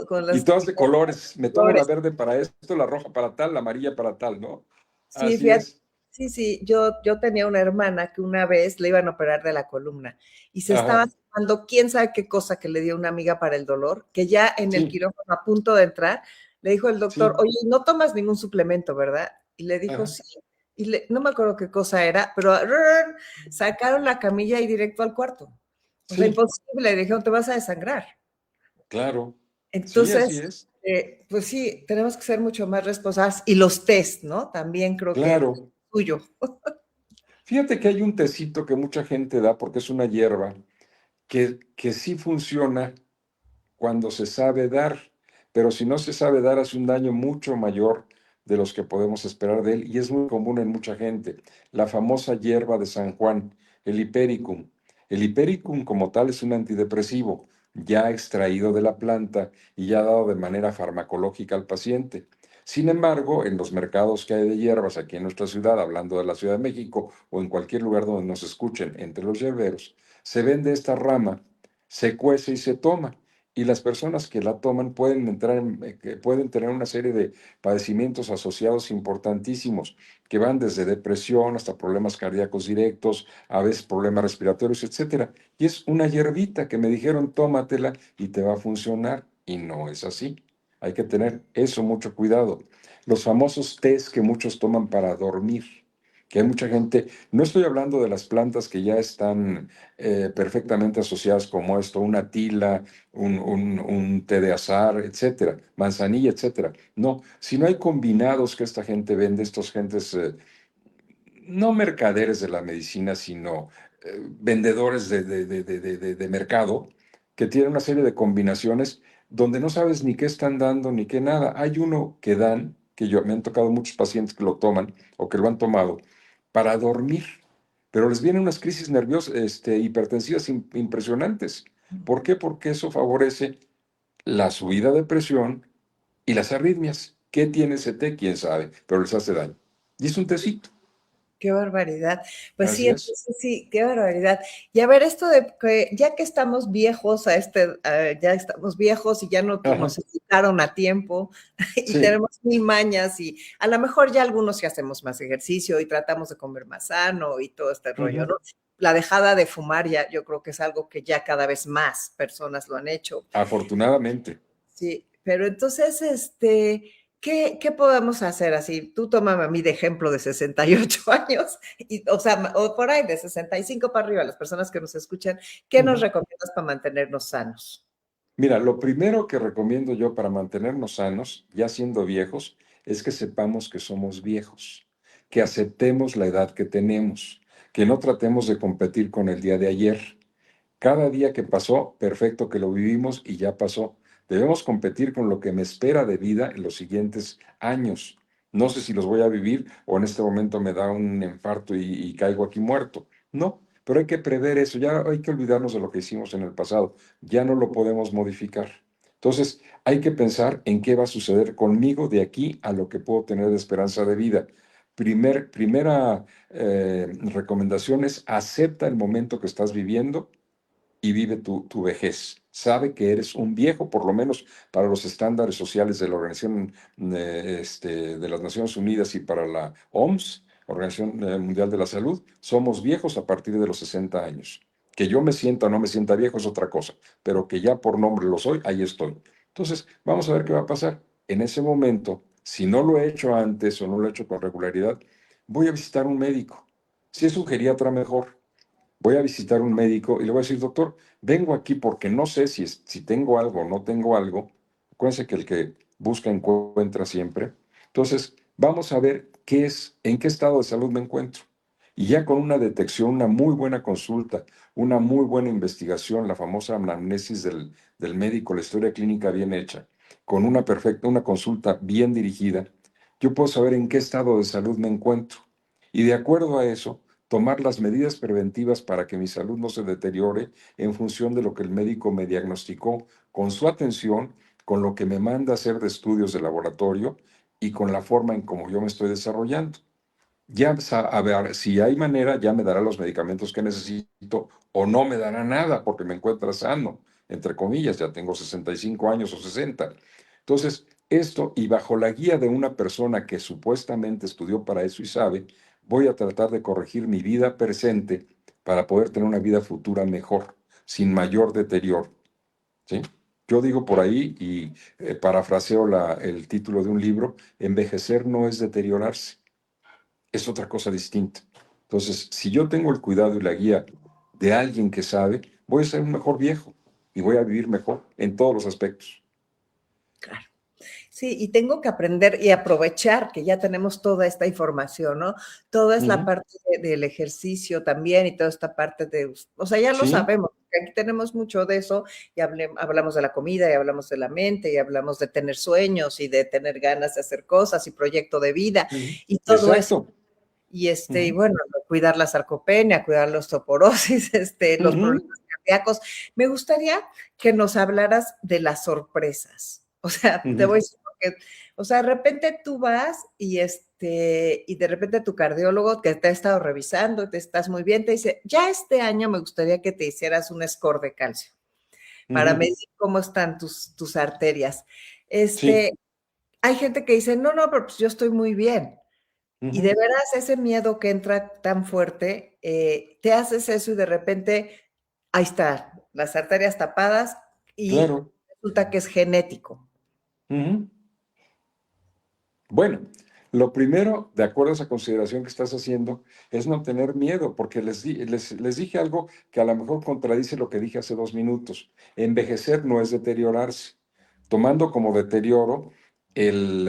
con Y las todas de colores. Me tomo la flores. verde para esto, la roja para tal, la amarilla para tal, ¿no? Sí, Así fíjate, es. sí, yo tenía una hermana que una vez le iban a operar de la columna y se estaba Ajá. tomando quién sabe qué cosa que le dio una amiga para el dolor, que ya en el Sí, quirófano a punto de entrar, le dijo el doctor, sí. oye, no tomas ningún suplemento, ¿verdad? Y le dijo, Ajá. sí. Y no me acuerdo qué cosa era, pero sacaron la camilla y directo al cuarto. O sea, Sí, imposible, le dijeron, te vas a desangrar. claro. Sí, así Entonces, es. pues sí, tenemos que ser mucho más responsables. Y los test, ¿no? También creo que es Claro. tuyo. Fíjate que hay un tecito que mucha gente da porque es una hierba que sí funciona cuando se sabe dar, pero si no se sabe dar hace un daño mucho mayor de los que podemos esperar de él y es muy común en mucha gente. La famosa hierba de San Juan, el hipericum. El hipericum como tal es un antidepresivo ya extraído de la planta y ya dado de manera farmacológica al paciente. Sin embargo, en los mercados que hay de hierbas aquí en nuestra ciudad, hablando de la Ciudad de México o en cualquier lugar donde nos escuchen entre los hierberos, se vende esta rama, se cuece y se toma y las personas que la toman pueden entrar que pueden tener una serie de padecimientos asociados importantísimos que van desde depresión hasta problemas cardíacos directos, a veces problemas respiratorios, etcétera. Y es una hierbita que me dijeron, tómatela y te va a funcionar. Y no es así. Hay que tener eso mucho cuidado. Los famosos tés que muchos toman para dormir, que hay mucha gente, no estoy hablando de las plantas que ya están perfectamente asociadas como esto, una tila, un té de azahar, etcétera, manzanilla, etcétera. No, si no hay combinados que esta gente vende, estos gentes, no mercaderes de la medicina, sino vendedores de mercado, que tienen una serie de combinaciones donde no sabes ni qué están dando ni qué nada. Hay uno que dan, que yo me han tocado muchos pacientes que lo toman o que lo han tomado para dormir, pero les vienen unas crisis nerviosas, hipertensivas impresionantes. ¿Por qué? Porque eso favorece la subida de presión y las arritmias. ¿Qué tiene ese té? Quién sabe, pero les hace daño. Y es un tecito. Qué barbaridad. Pues sí, Así es. entonces sí, qué barbaridad. Y a ver, esto de que ya que estamos viejos ya estamos viejos y ya no Ajá. nos educaron a tiempo y Sí, tenemos mil mañas y a lo mejor ya algunos sí hacemos más ejercicio y tratamos de comer más sano y todo este rollo, ujú, ¿no? La dejada de fumar ya, yo creo que es algo que ya cada vez más personas lo han hecho. afortunadamente. Sí, pero entonces, ¿qué podemos hacer así? Tú tómame a mí de ejemplo de 68 años, o sea, o por ahí de 65 para arriba, las personas que nos escuchan, ¿qué nos Ujú. recomiendas para mantenernos sanos? Mira, lo primero que recomiendo yo para mantenernos sanos, ya siendo viejos, es que sepamos que somos viejos, que aceptemos la edad que tenemos, que no tratemos de competir con el día de ayer. Cada día que pasó, perfecto que lo vivimos y ya pasó. Debemos competir con lo que me espera de vida en los siguientes años. No sé si los voy a vivir o en este momento me da un infarto y caigo aquí muerto. No, pero hay que prever eso. Ya hay que olvidarnos de lo que hicimos en el pasado. Ya no lo podemos modificar. Entonces, hay que pensar en qué va a suceder conmigo de aquí a lo que puedo tener de esperanza de vida. Primera recomendación es acepta el momento que estás viviendo y vive tu vejez. Sabe que eres un viejo, por lo menos para los estándares sociales de la Organización de las Naciones Unidas y para la OMS, Organización Mundial de la Salud, somos viejos a partir de los 60 años. Que yo me sienta o no me sienta viejo es otra cosa, pero que ya por nombre lo soy, ahí estoy. Entonces, vamos a ver qué va a pasar. En ese momento, si no lo he hecho antes o no lo he hecho con regularidad, voy a visitar un médico. Si es un geriatra, mejor. Voy a visitar un médico y le voy a decir, doctor, vengo aquí porque no sé si tengo algo o no tengo algo. Acuérdense que el que busca encuentra siempre. Entonces, vamos a ver qué es, en qué estado de salud me encuentro. Y ya con una detección, una muy buena consulta, una muy buena investigación, la famosa anamnesis del médico, la historia clínica bien hecha, con una consulta bien dirigida, yo puedo saber en qué estado de salud me encuentro. Y de acuerdo a eso, tomar las medidas preventivas para que mi salud no se deteriore en función de lo que el médico me diagnosticó, con su atención, con lo que me manda a hacer de estudios de laboratorio y con la forma en cómo yo me estoy desarrollando. Ya a ver, si hay manera, ya me dará los medicamentos que necesito o no me dará nada porque me encuentra sano, entre comillas, ya tengo 65 años o 60. Entonces, esto y bajo la guía de una persona que supuestamente estudió para eso y sabe, voy a tratar de corregir mi vida presente para poder tener una vida futura mejor, sin mayor deterioro. ¿Sí? Yo digo por ahí, y parafraseo el título de un libro, envejecer no es deteriorarse, es otra cosa distinta. Entonces, si yo tengo el cuidado y la guía de alguien que sabe, voy a ser un mejor viejo y voy a vivir mejor en todos los aspectos. Claro. Sí, y tengo que aprender y aprovechar que ya tenemos toda esta información, ¿no? Toda es la Ujú. parte del ejercicio también y toda esta parte o sea, ya lo Sí, sabemos, aquí tenemos mucho de eso y hablamos de la comida y hablamos de la mente y hablamos de tener sueños y de tener ganas de hacer cosas y proyecto de vida ujú. y todo eso. Exacto. Y Ujú. bueno, cuidar la sarcopenia, cuidar la osteoporosis, los Ujú. problemas cardíacos. Me gustaría que nos hablaras de las sorpresas. O sea, te voy a Ujú. decir, porque, o sea, de repente tú vas y de repente tu cardiólogo que te ha estado revisando, te estás muy bien, te dice, ya este año me gustaría que te hicieras un score de calcio para Ujú. medir cómo están tus arterias. Sí. Este, hay gente que dice, no, no, pero pues yo estoy muy bien. Y de Ujú. veras ese miedo que entra tan fuerte, te haces eso y de repente, ahí está, las arterias tapadas y Claro. resulta que es genético. Ujú. Bueno, Lo primero, de acuerdo a esa consideración que estás haciendo, es no tener miedo, porque les dije algo que a lo mejor contradice lo que dije hace 2 minutos. Envejecer no es deteriorarse, tomando como deterioro el,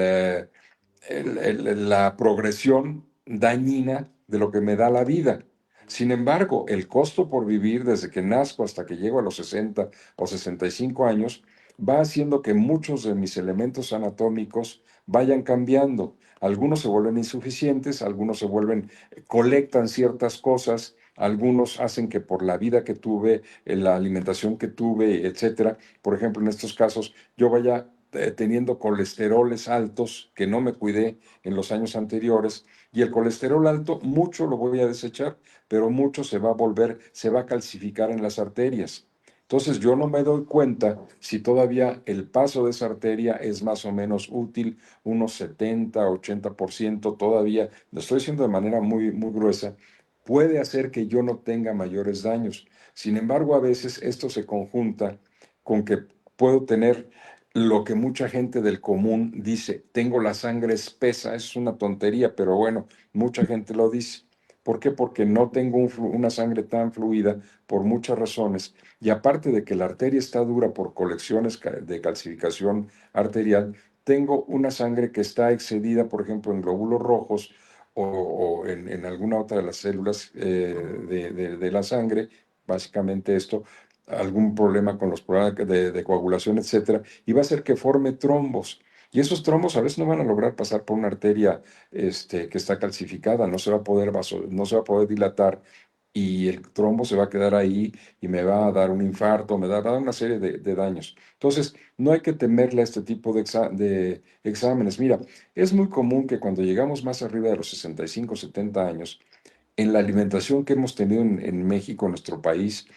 la progresión dañina de lo que me da la vida. Sin embargo, el costo por vivir desde que nazco hasta que llego a los 60 o 65 años va haciendo que muchos de mis elementos anatómicos vayan cambiando. Algunos se vuelven insuficientes, algunos se vuelven, colectan ciertas cosas, algunos hacen que por la vida que tuve, la alimentación que tuve, etcétera, por ejemplo, en estos casos, yo vaya teniendo colesteroles altos que no me cuidé en los años anteriores, y el colesterol alto mucho lo voy a desechar, pero mucho se va a volver, se va a calcificar en las arterias. Entonces yo no me doy cuenta si todavía el paso de esa arteria es más o menos útil, unos 70, 80% todavía, lo estoy diciendo de manera muy, muy gruesa, puede hacer que yo no tenga mayores daños. Sin embargo, a veces esto se conjunta con que puedo tener lo que mucha gente del común dice: tengo la sangre espesa. Es una tontería, pero bueno, mucha gente lo dice. ¿Por qué? Porque no tengo una sangre tan fluida por muchas razones. Y aparte de que la arteria está dura por colecciones de calcificación arterial, tengo una sangre que está excedida, por ejemplo, en glóbulos rojos o en alguna otra de las células de la sangre, básicamente esto, algún problema con los problemas de coagulación, etcétera, y va a hacer que forme trombos. Y esos trombos a veces no van a lograr pasar por una arteria que está calcificada, no se va a poder no se va a poder dilatar, y el trombo se va a quedar ahí y me va a dar un infarto, va a dar una serie de daños. Entonces, no hay que temerle a este tipo de exámenes. Mira, es muy común que cuando llegamos más arriba de los 65, 70 años, en la alimentación que hemos tenido en México, en nuestro país,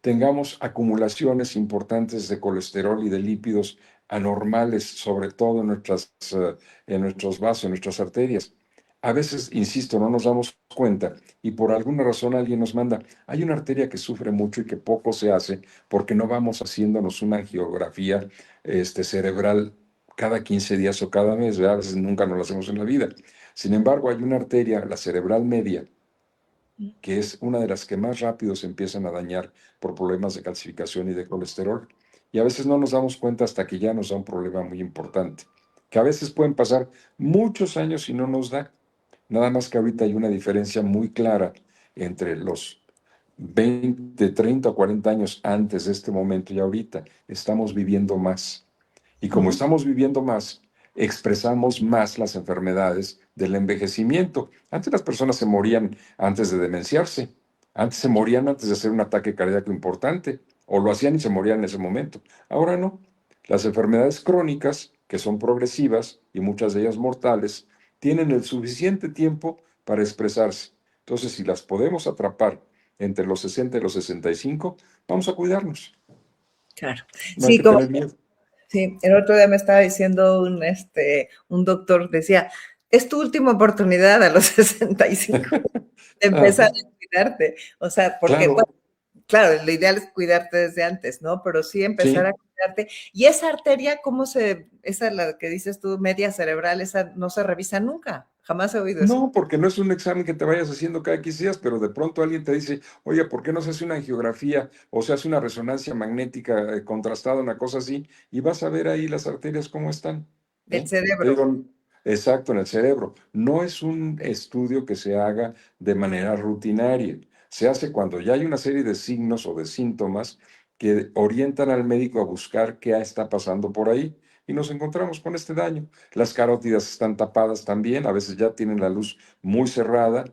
tengamos acumulaciones importantes de colesterol y de lípidos anormales, sobre todo en nuestros vasos, en nuestras arterias. A veces, insisto, no nos damos cuenta y por alguna razón alguien nos manda: hay una arteria que sufre mucho y que poco se hace porque no vamos haciéndonos una angiografía cerebral cada 15 días o cada mes, ¿verdad? A veces nunca nos la hacemos en la vida. Sin embargo, hay una arteria, la cerebral media, que es una de las que más rápido se empiezan a dañar por problemas de calcificación y de colesterol. Y a veces no nos damos cuenta hasta que ya nos da un problema muy importante, que a veces pueden pasar muchos años y no nos da. Nada más que ahorita hay una diferencia muy clara entre los 20, 30 o 40 años antes de este momento y ahorita. Estamos viviendo más. Y como Ujú. estamos viviendo más, expresamos más las enfermedades del envejecimiento. Antes las personas se morían antes de demenciarse, antes se morían antes de hacer un ataque cardíaco importante, o lo hacían y se morían en ese momento. Ahora no. Las enfermedades crónicas, que son progresivas y muchas de ellas mortales, tienen el suficiente tiempo para expresarse. Entonces, si las podemos atrapar entre los 60 y los 65, vamos a cuidarnos. Claro. No hay Sí, que como tener miedo. sí, el otro día me estaba diciendo un doctor, decía, es tu última oportunidad a los 65 de empezar Ajá, a cuidarte. O sea, porque, bueno, claro, claro, lo ideal es cuidarte desde antes, ¿no? Pero sí empezar a sí. cuidarte. Y esa arteria, esa la que dices tú, media cerebral, esa no se revisa nunca. Jamás he oído eso. No, porque no es un examen que te vayas haciendo cada 15 días, pero de pronto alguien te dice: oye, ¿por qué no se hace una angiografía o se hace una resonancia magnética contrastada, una cosa así? Y vas a ver ahí las arterias cómo están. El Te cerebro. digo, exacto, en el cerebro. No es un estudio que se haga de manera rutinaria. Se hace cuando ya hay una serie de signos o de síntomas que orientan al médico a buscar qué está pasando por ahí. Y nos encontramos con este daño. Las carótidas están tapadas también, a veces ya tienen la luz muy cerrada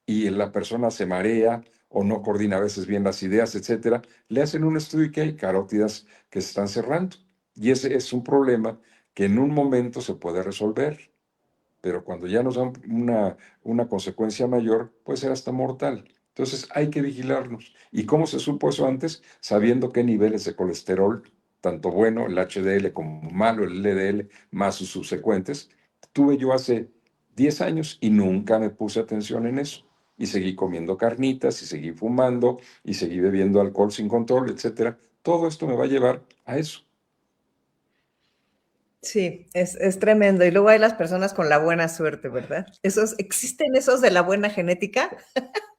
y la persona se marea o no coordina a veces bien las ideas, etcétera. Le hacen un estudio y que hay carótidas que se están cerrando. Y ese es un problema que en un momento se puede resolver, pero cuando ya nos dan una consecuencia mayor, puede ser hasta mortal. Entonces hay que vigilarnos. ¿Y cómo se supo eso antes? Sabiendo qué niveles de colesterol, tanto bueno, el HDL, como malo, el LDL, más sus subsecuentes, tuve yo hace 10 años y nunca me puse atención en eso. Y seguí comiendo carnitas, y seguí fumando, y seguí bebiendo alcohol sin control, etcétera. Todo esto me va a llevar a eso. Sí, es tremendo. Y luego hay las personas con la buena suerte, ¿verdad? ¿Existen esos de la buena genética?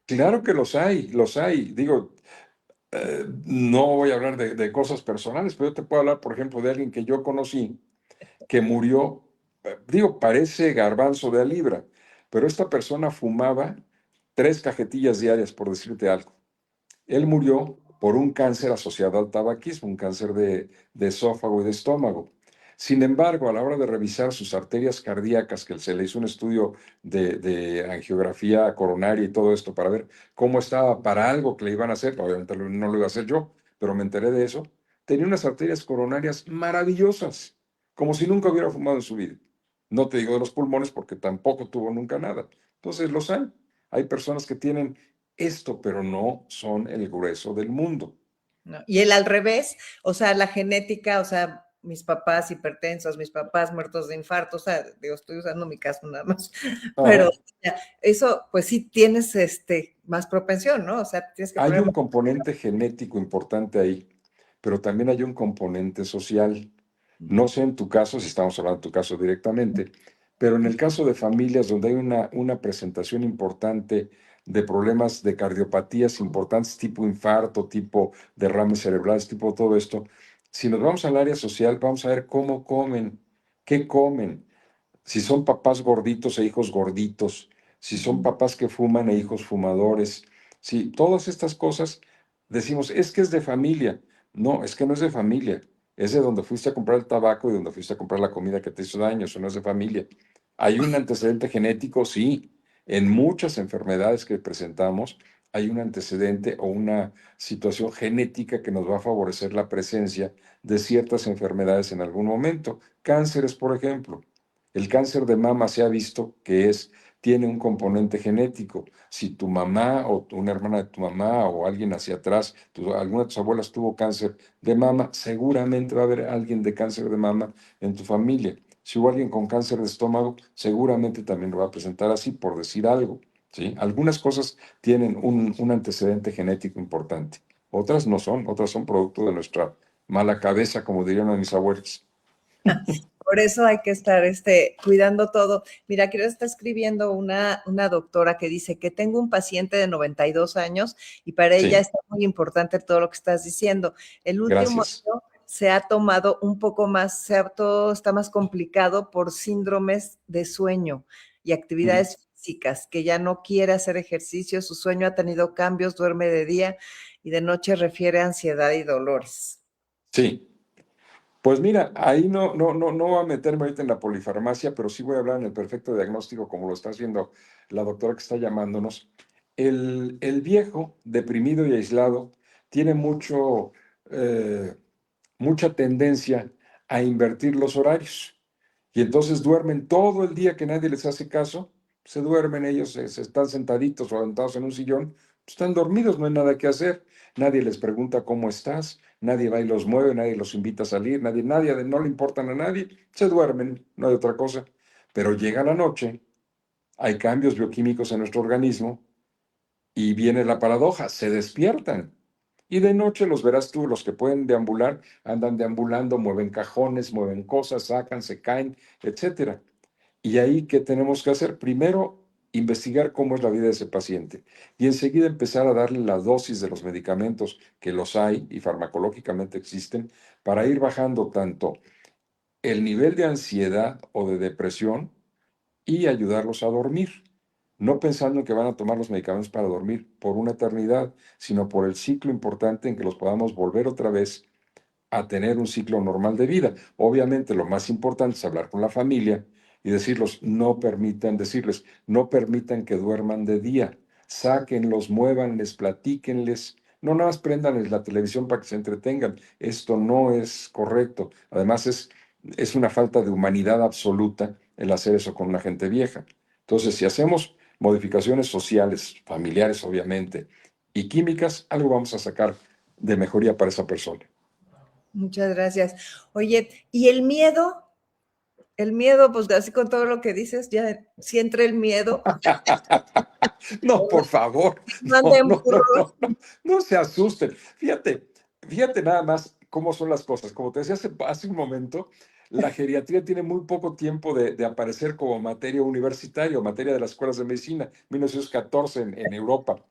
Claro que los hay, los hay. Digo, no voy a hablar de cosas personales, pero yo te puedo hablar, por ejemplo, de alguien que yo conocí que murió, digo, parece garbanzo de a libra, pero esta persona fumaba 3 cajetillas diarias, por decirte algo. Él murió por un cáncer asociado al tabaquismo, un cáncer de esófago y de estómago. Sin embargo, a la hora de revisar sus arterias cardíacas, que se le hizo un estudio de angiografía coronaria y todo esto para ver cómo estaba para algo que le iban a hacer, obviamente no lo iba a hacer yo, pero me enteré de eso, tenía unas arterias coronarias maravillosas, como si nunca hubiera fumado en su vida. No te digo de los pulmones porque tampoco tuvo nunca nada. Entonces los hay. Hay personas que tienen esto, pero no son el grueso del mundo. ¿No? Y el al revés, o sea, la genética, o sea, mis papás hipertensos, mis papás muertos de infarto, o sea, digo, estoy usando mi caso nada más, pero Ajá. ya, eso, pues sí tienes más propensión, ¿no? O sea, tienes que Hay poner... un componente genético importante ahí, pero también hay un componente social. No sé en tu caso, si estamos hablando de tu caso directamente, pero en el caso de familias donde hay una presentación importante de problemas de cardiopatías importantes, tipo infarto, tipo derrames cerebrales, tipo todo esto, si nos vamos al área social, vamos a ver cómo comen, qué comen, si son papás gorditos e hijos gorditos, si son papás que fuman e hijos fumadores, si todas estas cosas decimos, es que es de familia. No, es que no es de familia. Es de donde fuiste a comprar el tabaco y donde fuiste a comprar la comida que te hizo daño. Eso no es de familia. ¿Hay un antecedente genético? Sí. En muchas enfermedades que presentamos hay un antecedente o una situación genética que nos va a favorecer la presencia de ciertas enfermedades en algún momento. Cánceres, por ejemplo. El cáncer de mama se ha visto que tiene un componente genético. Si tu mamá o una hermana de tu mamá o alguien hacia atrás, alguna de tus abuelas tuvo cáncer de mama, seguramente va a haber alguien de cáncer de mama en tu familia. Si hubo alguien con cáncer de estómago, seguramente también lo va a presentar así, por decir algo. ¿Sí? Algunas cosas tienen un antecedente genético importante, otras son producto de nuestra mala cabeza, como dirían a mis abuelos. Por eso hay que estar cuidando todo. Mira, aquí está escribiendo una doctora que dice que tengo un paciente de 92 años y para ella Sí, está muy importante todo lo que estás diciendo. El último gracias. año se ha tomado un poco más, todo está más complicado por síndromes de sueño y Ujú. actividades físicas, que ya no quiere hacer ejercicio, su sueño ha tenido cambios, duerme de día y de noche refiere a ansiedad y dolores. Sí. Pues mira, ahí no voy a meterme ahorita en la polifarmacia, pero sí voy a hablar en el perfecto diagnóstico, como lo está haciendo la doctora que está llamándonos. El viejo, deprimido y aislado, tiene eh, mucha tendencia a invertir los horarios. Y entonces duermen todo el día que nadie les hace caso, se duermen ellos, se están sentaditos o aventados en un sillón, están dormidos, no hay nada que hacer. Nadie les pregunta cómo estás, nadie va y los mueve, nadie los invita a salir, nadie, no le importan a nadie, se duermen, no hay otra cosa. Pero llega la noche, hay cambios bioquímicos en nuestro organismo y viene la paradoja, se despiertan. Y de noche los verás tú, los que pueden deambular, andan deambulando, mueven cajones, mueven cosas, sacan, se caen, etcétera. Y ahí, ¿qué tenemos que hacer? Primero, investigar cómo es la vida de ese paciente y enseguida empezar a darle la dosis de los medicamentos que los hay y farmacológicamente existen para ir bajando tanto el nivel de ansiedad o de depresión y ayudarlos a dormir, no pensando en que van a tomar los medicamentos para dormir por una eternidad, sino por el ciclo importante en que los podamos volver otra vez a tener un ciclo normal de vida. Obviamente, lo más importante es hablar con la familia y decirles, no permitan que duerman de día, sáquenlos, muévanles, platíquenles. No nada más prendan la televisión para que se entretengan. Esto no es correcto. Además, es una falta de humanidad absoluta el hacer eso con una gente vieja. Entonces, si hacemos modificaciones sociales, familiares, obviamente, y químicas, algo vamos a sacar de mejoría para esa persona. Muchas gracias. Oye, ¿y el miedo? El miedo, pues así con todo lo que dices, ya si entra el miedo, No, por favor, manden burros. no se asusten. Fíjate nada más cómo son las cosas. Como te decía hace un momento, la geriatría tiene muy poco tiempo de aparecer como materia universitaria o materia de las escuelas de medicina, 1914 en Europa.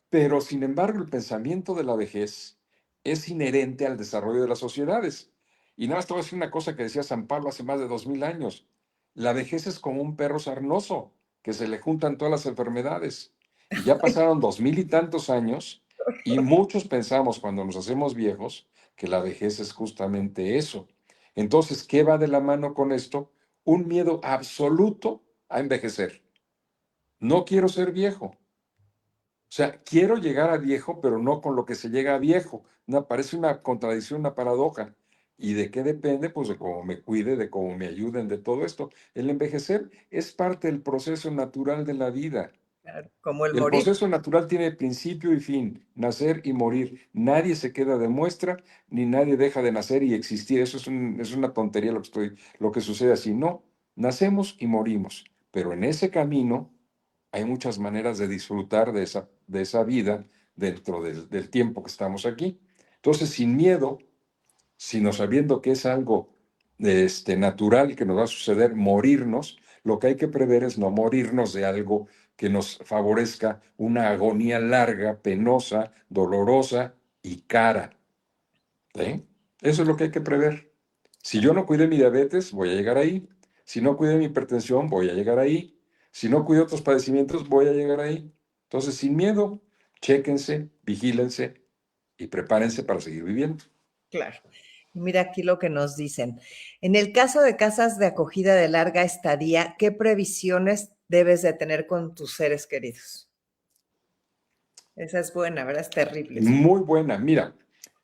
Pero, sin embargo, el pensamiento de la vejez es inherente al desarrollo de las sociedades. Y nada más te voy a decir una cosa que decía San Pablo hace más de 2000 años. La vejez es como un perro sarnoso, que se le juntan todas las enfermedades. Y ya pasaron 2000 y tantos años y muchos pensamos cuando nos hacemos viejos que la vejez es justamente eso. Entonces, ¿qué va de la mano con esto? Un miedo absoluto a envejecer. No quiero ser viejo. O sea, quiero llegar a viejo, pero no con lo que se llega a viejo. Parece una contradicción, una paradoja. ¿Y de qué depende? Pues de cómo me cuide, de cómo me ayuden, de todo esto. El envejecer es parte del proceso natural de la vida. Claro, como el El morir. proceso natural tiene principio y fin, nacer y morir. Nadie se queda de muestra, ni nadie deja de nacer y existir. Eso es una tontería lo que sucede así. No, nacemos y morimos. Pero en ese camino hay muchas maneras de disfrutar de esa vida dentro del tiempo que estamos aquí. Entonces, sin miedo, sino sabiendo que es algo natural que nos va a suceder, morirnos, lo que hay que prever es no morirnos de algo que nos favorezca una agonía larga, penosa, dolorosa y cara. ¿Sí? Eso es lo que hay que prever. Si yo no cuidé mi diabetes, voy a llegar ahí. Si no cuidé mi hipertensión, voy a llegar ahí. Si no cuidé otros padecimientos, voy a llegar ahí. Entonces, sin miedo, chéquense, vigílense y prepárense para seguir viviendo. Claro. Y mira aquí lo que nos dicen. En el caso de casas de acogida de larga estadía, ¿qué previsiones debes de tener con tus seres queridos? Esa es buena, ¿verdad? Es terrible esa. Muy buena. Mira,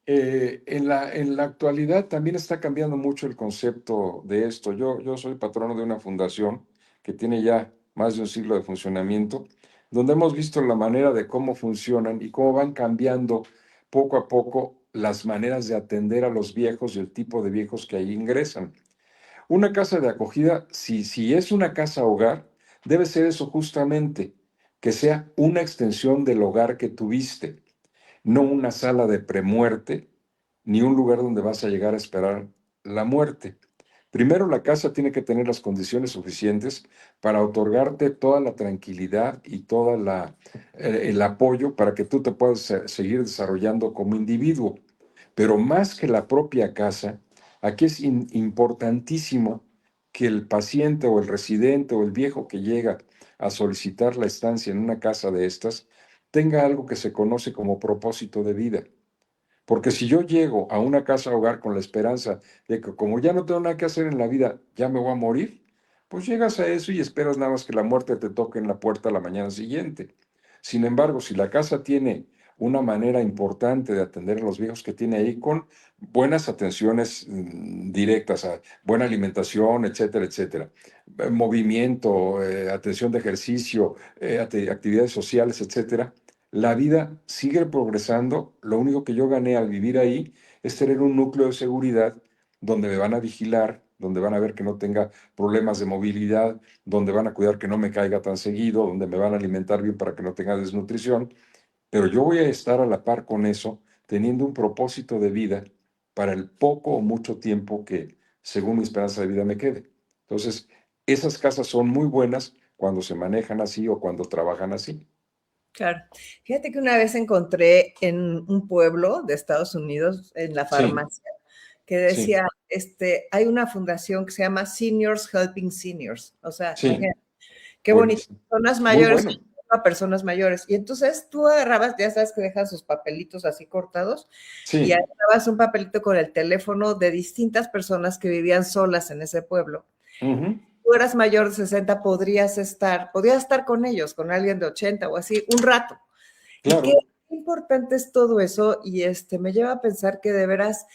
en la actualidad también está cambiando mucho el concepto de esto. Yo soy patrono de una fundación que tiene ya más de un siglo de funcionamiento, donde hemos visto la manera de cómo funcionan y cómo van cambiando poco a poco las maneras de atender a los viejos y el tipo de viejos que ahí ingresan. Una casa de acogida, si es una casa hogar, debe ser eso justamente, que sea una extensión del hogar que tuviste, no una sala de premuerte, ni un lugar donde vas a llegar a esperar la muerte. Primero, la casa tiene que tener las condiciones suficientes para otorgarte toda la tranquilidad y todo el apoyo para que tú te puedas seguir desarrollando como individuo. Pero más que la propia casa, aquí es importantísimo que el paciente o el residente o el viejo que llega a solicitar la estancia en una casa de estas tenga algo que se conoce como propósito de vida. Porque si yo llego a una casa hogar con la esperanza de que como ya no tengo nada que hacer en la vida, ya me voy a morir, pues llegas a eso y esperas nada más que la muerte te toque en la puerta la mañana siguiente. Sin embargo, si la casa tiene una manera importante de atender a los viejos que tiene ahí con buenas atenciones directas, a buena alimentación, etcétera, etcétera, movimiento, atención de ejercicio, actividades sociales, etcétera, la vida sigue progresando. Lo único que yo gané al vivir ahí es tener un núcleo de seguridad donde me van a vigilar, donde van a ver que no tenga problemas de movilidad, donde van a cuidar que no me caiga tan seguido, donde me van a alimentar bien para que no tenga desnutrición. Pero yo voy a estar a la par con eso, teniendo un propósito de vida para el poco o mucho tiempo que, según mi esperanza de vida, me quede. Entonces, esas casas son muy buenas cuando se manejan así o cuando trabajan así. Claro. Fíjate que una vez encontré en un pueblo de Estados Unidos, en la Sí, farmacia, que sí, decía, hay una fundación que se llama Seniors Helping Seniors. O sea, sí. imagínate, qué bonito. Buenísimo. Personas Muy mayores bueno. a personas mayores. Y entonces tú agarrabas, ya sabes que dejan sus papelitos así cortados, y Sí. agarrabas un papelito con el teléfono de distintas personas que vivían solas en ese pueblo. Ujú. Tú eras mayor de 60, podías estar con ellos, con alguien de 80 o así, un rato. Y qué Claro. importante es todo eso, y me lleva a pensar que de veras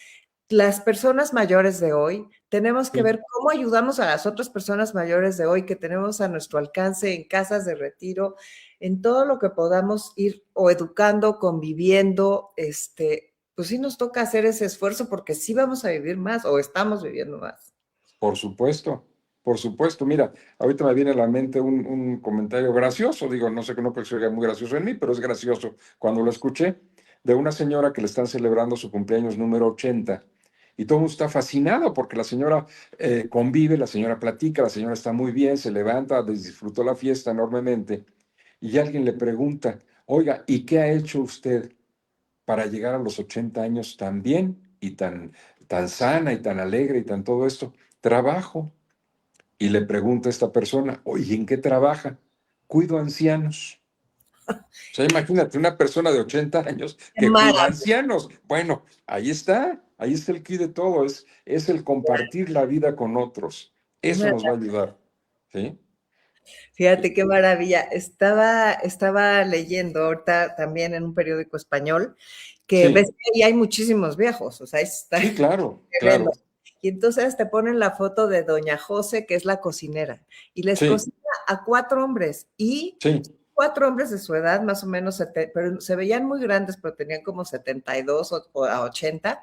las personas mayores de hoy tenemos que Sí. ver cómo ayudamos a las otras personas mayores de hoy que tenemos a nuestro alcance en casas de retiro, en todo lo que podamos ir o educando, conviviendo, pues sí nos toca hacer ese esfuerzo porque sí vamos a vivir más o estamos viviendo más. Por supuesto. Por supuesto. Mira, ahorita me viene a la mente un comentario gracioso. Digo, no sé que no creo que sea muy gracioso en mí, pero es gracioso cuando lo escuché de una señora que le están celebrando su cumpleaños número 80 Y todo el mundo está fascinado porque la señora convive, la señora platica, la señora está muy bien, se levanta, disfrutó la fiesta enormemente. Y alguien le pregunta, oiga, ¿y qué ha hecho usted para llegar a los 80 años tan bien y tan sana y tan alegre y tan todo esto? Trabajo. Y le pregunta a esta persona, oye, ¿en qué trabaja? Cuido ancianos. O sea, imagínate una persona de 80 años Qué que cuida maravilla. ancianos. Bueno, ahí está el key de todo, es el compartir la vida con otros. Eso nos va a ayudar. ¿Sí? Fíjate qué maravilla. Estaba leyendo ahorita también en un periódico español que ves Sí, que ahí hay muchísimos viejos, o sea, está sí, claro, tremendo. claro. Y entonces te ponen la foto de Doña José, que es la cocinera, y les Sí, cocina a 4 hombres, y sí, 4 hombres de su edad, más o menos, pero se veían muy grandes, pero tenían como 72 o a 80,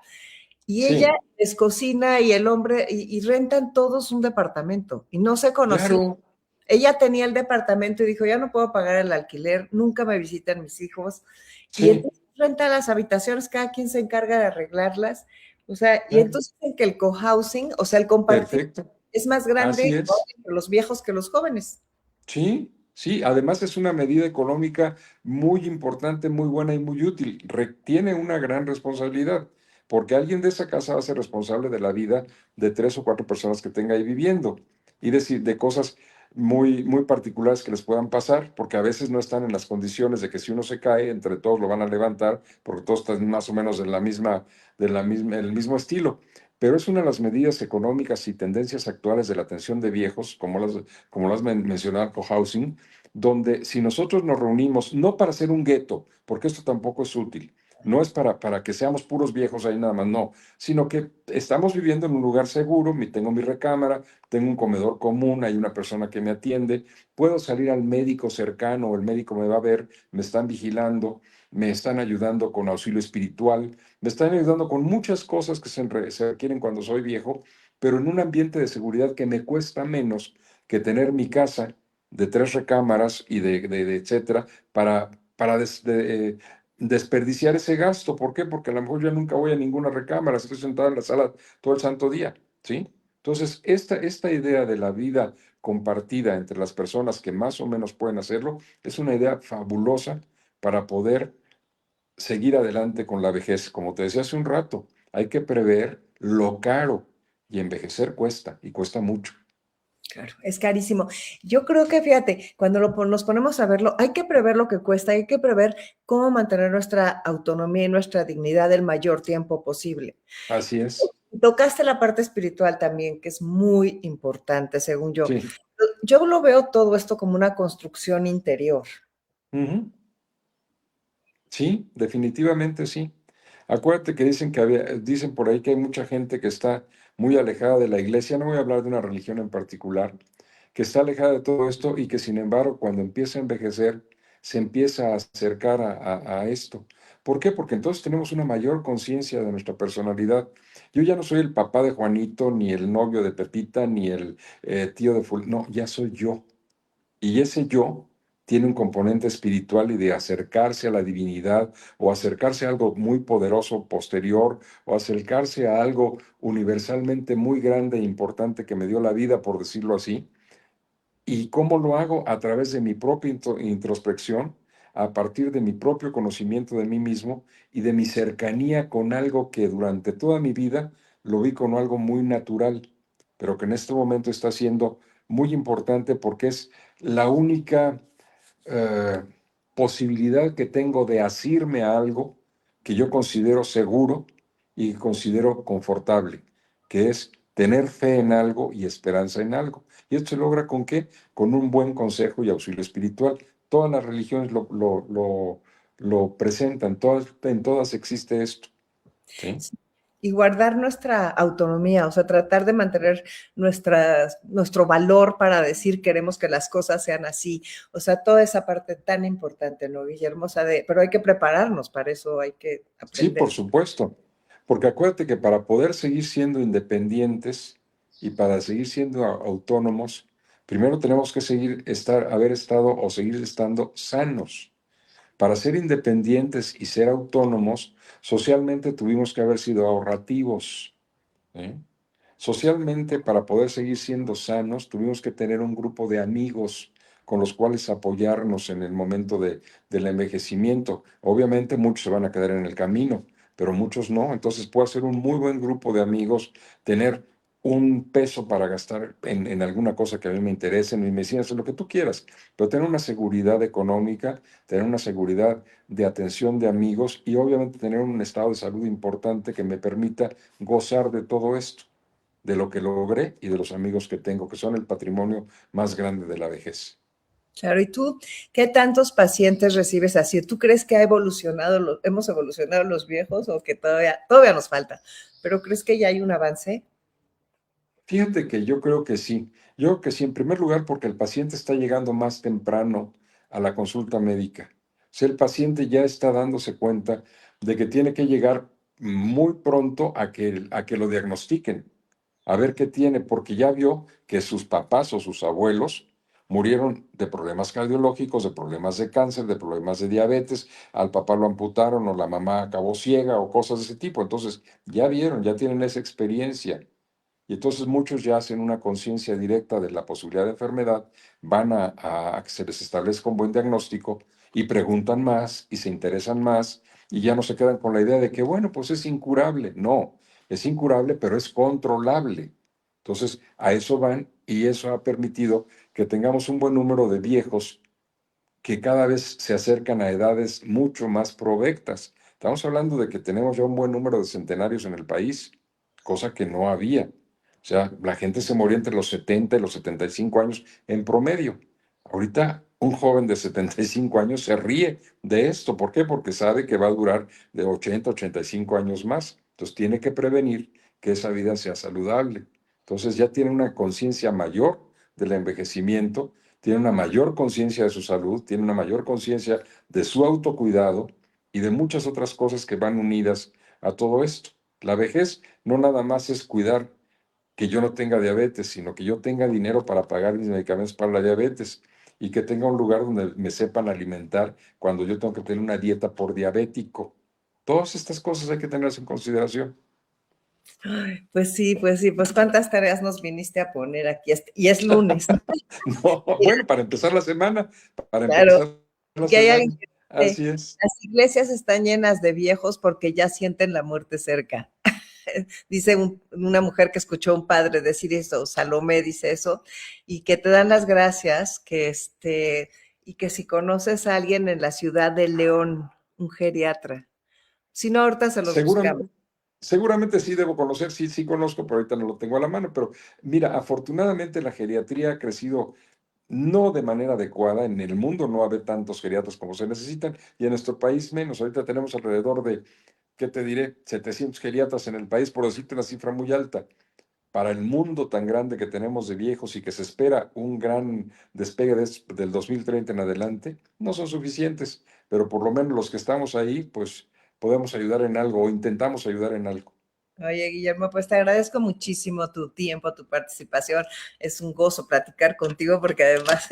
y ella sí, les cocina y el hombre, y rentan todos un departamento, y no se conocían. claro, Ella tenía el departamento y dijo, ya no puedo pagar el alquiler, nunca me visitan mis hijos. Y sí, entonces renta las habitaciones, cada quien se encarga de arreglarlas. O sea, y claro. entonces dicen que el cohousing, o sea, el compartir Perfecto. es más grande Así es. entre los viejos que los jóvenes. Sí, sí, además es una medida económica muy importante, muy buena y muy útil. Tiene una gran responsabilidad, porque alguien de esa casa va a ser responsable de la vida de 3 o 4 personas que tenga ahí viviendo. Y decir, de cosas muy particulares que les puedan pasar, porque a veces no están en las condiciones de que si uno se cae, entre todos lo van a levantar, porque todos están más o menos el mismo estilo. Pero es una de las medidas económicas y tendencias actuales de la atención de viejos, como lo has mencionado, cohousing, donde si nosotros nos reunimos, no para hacer un gueto, porque esto tampoco es útil, no es para que seamos puros viejos ahí nada más, no, sino que estamos viviendo en un lugar seguro, tengo mi recámara, tengo un comedor común, hay una persona que me atiende, puedo salir al médico cercano, el médico me va a ver, me están vigilando, me están ayudando con auxilio espiritual, me están ayudando con muchas cosas que se requieren cuando soy viejo, pero en un ambiente de seguridad que me cuesta menos que tener mi casa de 3 recámaras y de etcétera, para desperdiciar ese gasto. ¿Por qué? Porque a lo mejor yo nunca voy a ninguna recámara, estoy sentado en la sala todo el santo día, ¿sí? Entonces, esta idea de la vida compartida entre las personas que más o menos pueden hacerlo es una idea fabulosa para poder seguir adelante con la vejez. Como te decía hace un rato, hay que prever lo caro y envejecer cuesta y cuesta mucho. Claro, es carísimo. Yo creo que, fíjate, cuando nos ponemos a verlo, hay que prever lo que cuesta, hay que prever cómo mantener nuestra autonomía y nuestra dignidad el mayor tiempo posible. Así es. Tocaste la parte espiritual también, que es muy importante, según yo. Sí. Yo lo veo todo esto como una construcción interior. Ujú. Sí, definitivamente sí. Acuérdate que dicen por ahí que hay mucha gente que está muy alejada de la iglesia. No voy a hablar de una religión en particular, que está alejada de todo esto y que sin embargo cuando empieza a envejecer se empieza a acercar a esto. ¿Por qué? Porque entonces tenemos una mayor conciencia de nuestra personalidad. Yo ya no soy el papá de Juanito, ni el novio de Pepita, ni el tío de no, ya soy yo. Y ese yo tiene un componente espiritual y de acercarse a la divinidad o acercarse a algo muy poderoso posterior o acercarse a algo universalmente muy grande e importante que me dio la vida, por decirlo así. ¿Y cómo lo hago? A través de mi propia introspección, a partir de mi propio conocimiento de mí mismo y de mi cercanía con algo que durante toda mi vida lo vi como algo muy natural, pero que en este momento está siendo muy importante porque es la única eh, posibilidad que tengo de asirme a algo que yo considero seguro y considero confortable, que es tener fe en algo y esperanza en algo. ¿Y esto se logra con qué? Con un buen consejo y auxilio espiritual. Todas las religiones lo presentan, en todas existe esto. ¿Sí? Y guardar nuestra autonomía, o sea, tratar de mantener nuestro valor para decir queremos que las cosas sean así. O sea, toda esa parte tan importante, ¿no, Guillermo? O sea, pero hay que prepararnos para eso, hay que Sí, aprender. por supuesto. Porque acuérdate que para poder seguir siendo independientes y para seguir siendo autónomos, primero tenemos que haber estado o seguir estando sanos. Para ser independientes y ser autónomos, socialmente tuvimos que haber sido ahorrativos. ¿eh? Socialmente, para poder seguir siendo sanos, tuvimos que tener un grupo de amigos con los cuales apoyarnos en el momento del envejecimiento. Obviamente muchos se van a quedar en el camino, pero muchos no. Entonces puedo hacer un muy buen grupo de amigos, tener un peso para gastar en alguna cosa que a mí me interese, en mi medicina, en lo que tú quieras, pero tener una seguridad económica, tener una seguridad de atención de amigos y obviamente tener un estado de salud importante que me permita gozar de todo esto, de lo que logré y de los amigos que tengo, que son el patrimonio más grande de la vejez. Claro, ¿y tú qué tantos pacientes recibes así? ¿Tú crees que hemos evolucionado los viejos o que todavía nos falta? ¿Pero crees que ya hay un avance? Fíjate que yo creo que sí. Yo creo que sí, en primer lugar, porque el paciente está llegando más temprano a la consulta médica. O sea, el paciente ya está dándose cuenta de que tiene que llegar muy pronto a que lo diagnostiquen, a ver qué tiene, porque ya vio que sus papás o sus abuelos murieron de problemas cardiológicos, de problemas de cáncer, de problemas de diabetes, al papá lo amputaron o la mamá acabó ciega o cosas de ese tipo. Entonces, ya vieron, ya tienen esa experiencia. Y entonces muchos ya hacen una conciencia directa de la posibilidad de enfermedad, van a que se les establezca un buen diagnóstico y preguntan más y se interesan más y ya no se quedan con la idea de que, bueno, pues es incurable. No, es incurable, pero es controlable. Entonces, a eso van y eso ha permitido que tengamos un buen número de viejos que cada vez se acercan a edades mucho más provectas. Estamos hablando de que tenemos ya un buen número de centenarios en el país, cosa que no había. O sea, la gente se moría entre los 70 y los 75 años en promedio. Ahorita un joven de 75 años se ríe de esto. ¿Por qué? Porque sabe que va a durar de 80 a 85 años más. Entonces tiene que prevenir que esa vida sea saludable. Entonces ya tiene una conciencia mayor del envejecimiento, tiene una mayor conciencia de su salud, tiene una mayor conciencia de su autocuidado y de muchas otras cosas que van unidas a todo esto. La vejez no nada más es cuidar que yo no tenga diabetes, sino que yo tenga dinero para pagar mis medicamentos para la diabetes y que tenga un lugar donde me sepan alimentar cuando yo tengo que tener una dieta por diabético. Todas estas cosas hay que tenerlas en consideración. Pues sí, pues cuántas tareas nos viniste a poner aquí. Y es lunes. No, bueno, para empezar la semana, para Claro, empezar la que hay alguien semana. que dice, Así es. las iglesias están llenas de viejos porque ya sienten la muerte cerca. Dice una mujer que escuchó a un padre decir eso, Salomé dice eso, y que te dan las gracias, y que si conoces a alguien en la ciudad de León, un geriatra, si no, ahorita se los buscamos. Seguramente, seguramente sí debo conocer, sí, sí conozco, pero ahorita no lo tengo a la mano. Pero mira, afortunadamente la geriatría ha crecido no de manera adecuada. En el mundo no hay tantos geriatras como se necesitan y en nuestro país menos. Ahorita tenemos alrededor de, ¿qué te diré? 700 geriatras en el país, por decirte una cifra muy alta. Para el mundo tan grande que tenemos de viejos y que se espera un gran despegue del 2030 en adelante, no son suficientes, pero por lo menos los que estamos ahí, pues podemos ayudar en algo o intentamos ayudar en algo. Oye, Guillermo, pues te agradezco muchísimo tu tiempo, tu participación. Es un gozo platicar contigo porque además,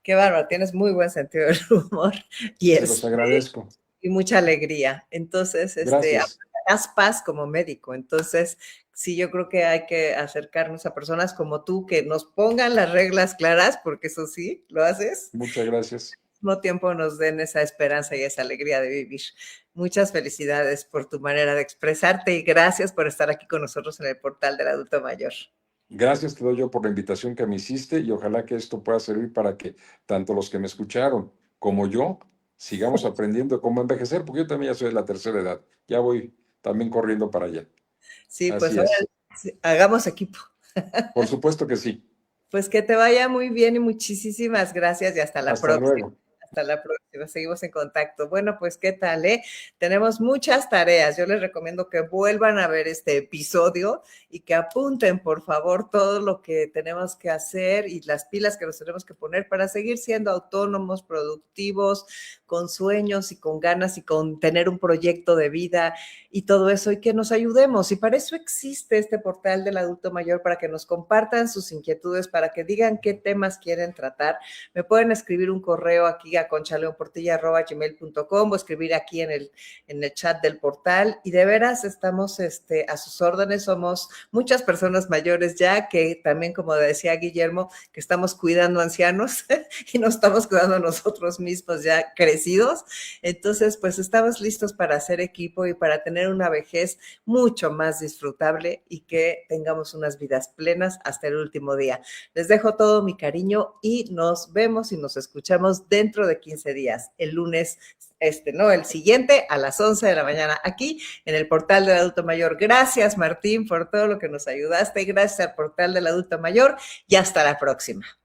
qué bárbaro, tienes muy buen sentido del humor y Se los agradezco. y mucha alegría. Entonces, Gracias. haz paz como médico. Entonces, sí, yo creo que hay que acercarnos a personas como tú que nos pongan las reglas claras, porque eso sí, lo haces, Muchas gracias. al mismo tiempo nos den esa esperanza y esa alegría de vivir. Muchas felicidades por tu manera de expresarte y gracias por estar aquí con nosotros en el portal del adulto mayor. Gracias te doy yo por la invitación que me hiciste y ojalá que esto pueda servir para que tanto los que me escucharon como yo sigamos aprendiendo cómo envejecer, porque yo también ya soy de la tercera edad. Ya voy también corriendo para allá. Sí, pues Así ahora es. sí, hagamos equipo. Por supuesto que sí. Pues que te vaya muy bien y muchísimas gracias y hasta la Hasta próxima. luego. Hasta la próxima, seguimos en contacto. Bueno, pues qué tal, ¿eh? Tenemos muchas tareas. Yo les recomiendo que vuelvan a ver este episodio y que apunten, por favor, todo lo que tenemos que hacer y las pilas que nos tenemos que poner para seguir siendo autónomos, productivos, con sueños y con ganas y con tener un proyecto de vida y todo eso y que nos ayudemos. Y para eso existe este portal del adulto mayor, para que nos compartan sus inquietudes, para que digan qué temas quieren tratar. Me pueden escribir un correo aquí a conchaleonportilla@gmail.com o escribir aquí en el chat del portal. Y de veras estamos a sus órdenes. Somos muchas personas mayores ya que también, como decía Guillermo, que estamos cuidando ancianos y nos estamos cuidando nosotros mismos ya crecidos. Entonces, pues estamos listos para hacer equipo y para tener una vejez mucho más disfrutable y que tengamos unas vidas plenas hasta el último día. Les dejo todo mi cariño y nos vemos y nos escuchamos dentro de 15 días, el lunes, el siguiente a las 11 de la mañana, aquí en el Portal del Adulto Mayor. Gracias, Martín, por todo lo que nos ayudaste. Gracias al Portal del Adulto Mayor y hasta la próxima.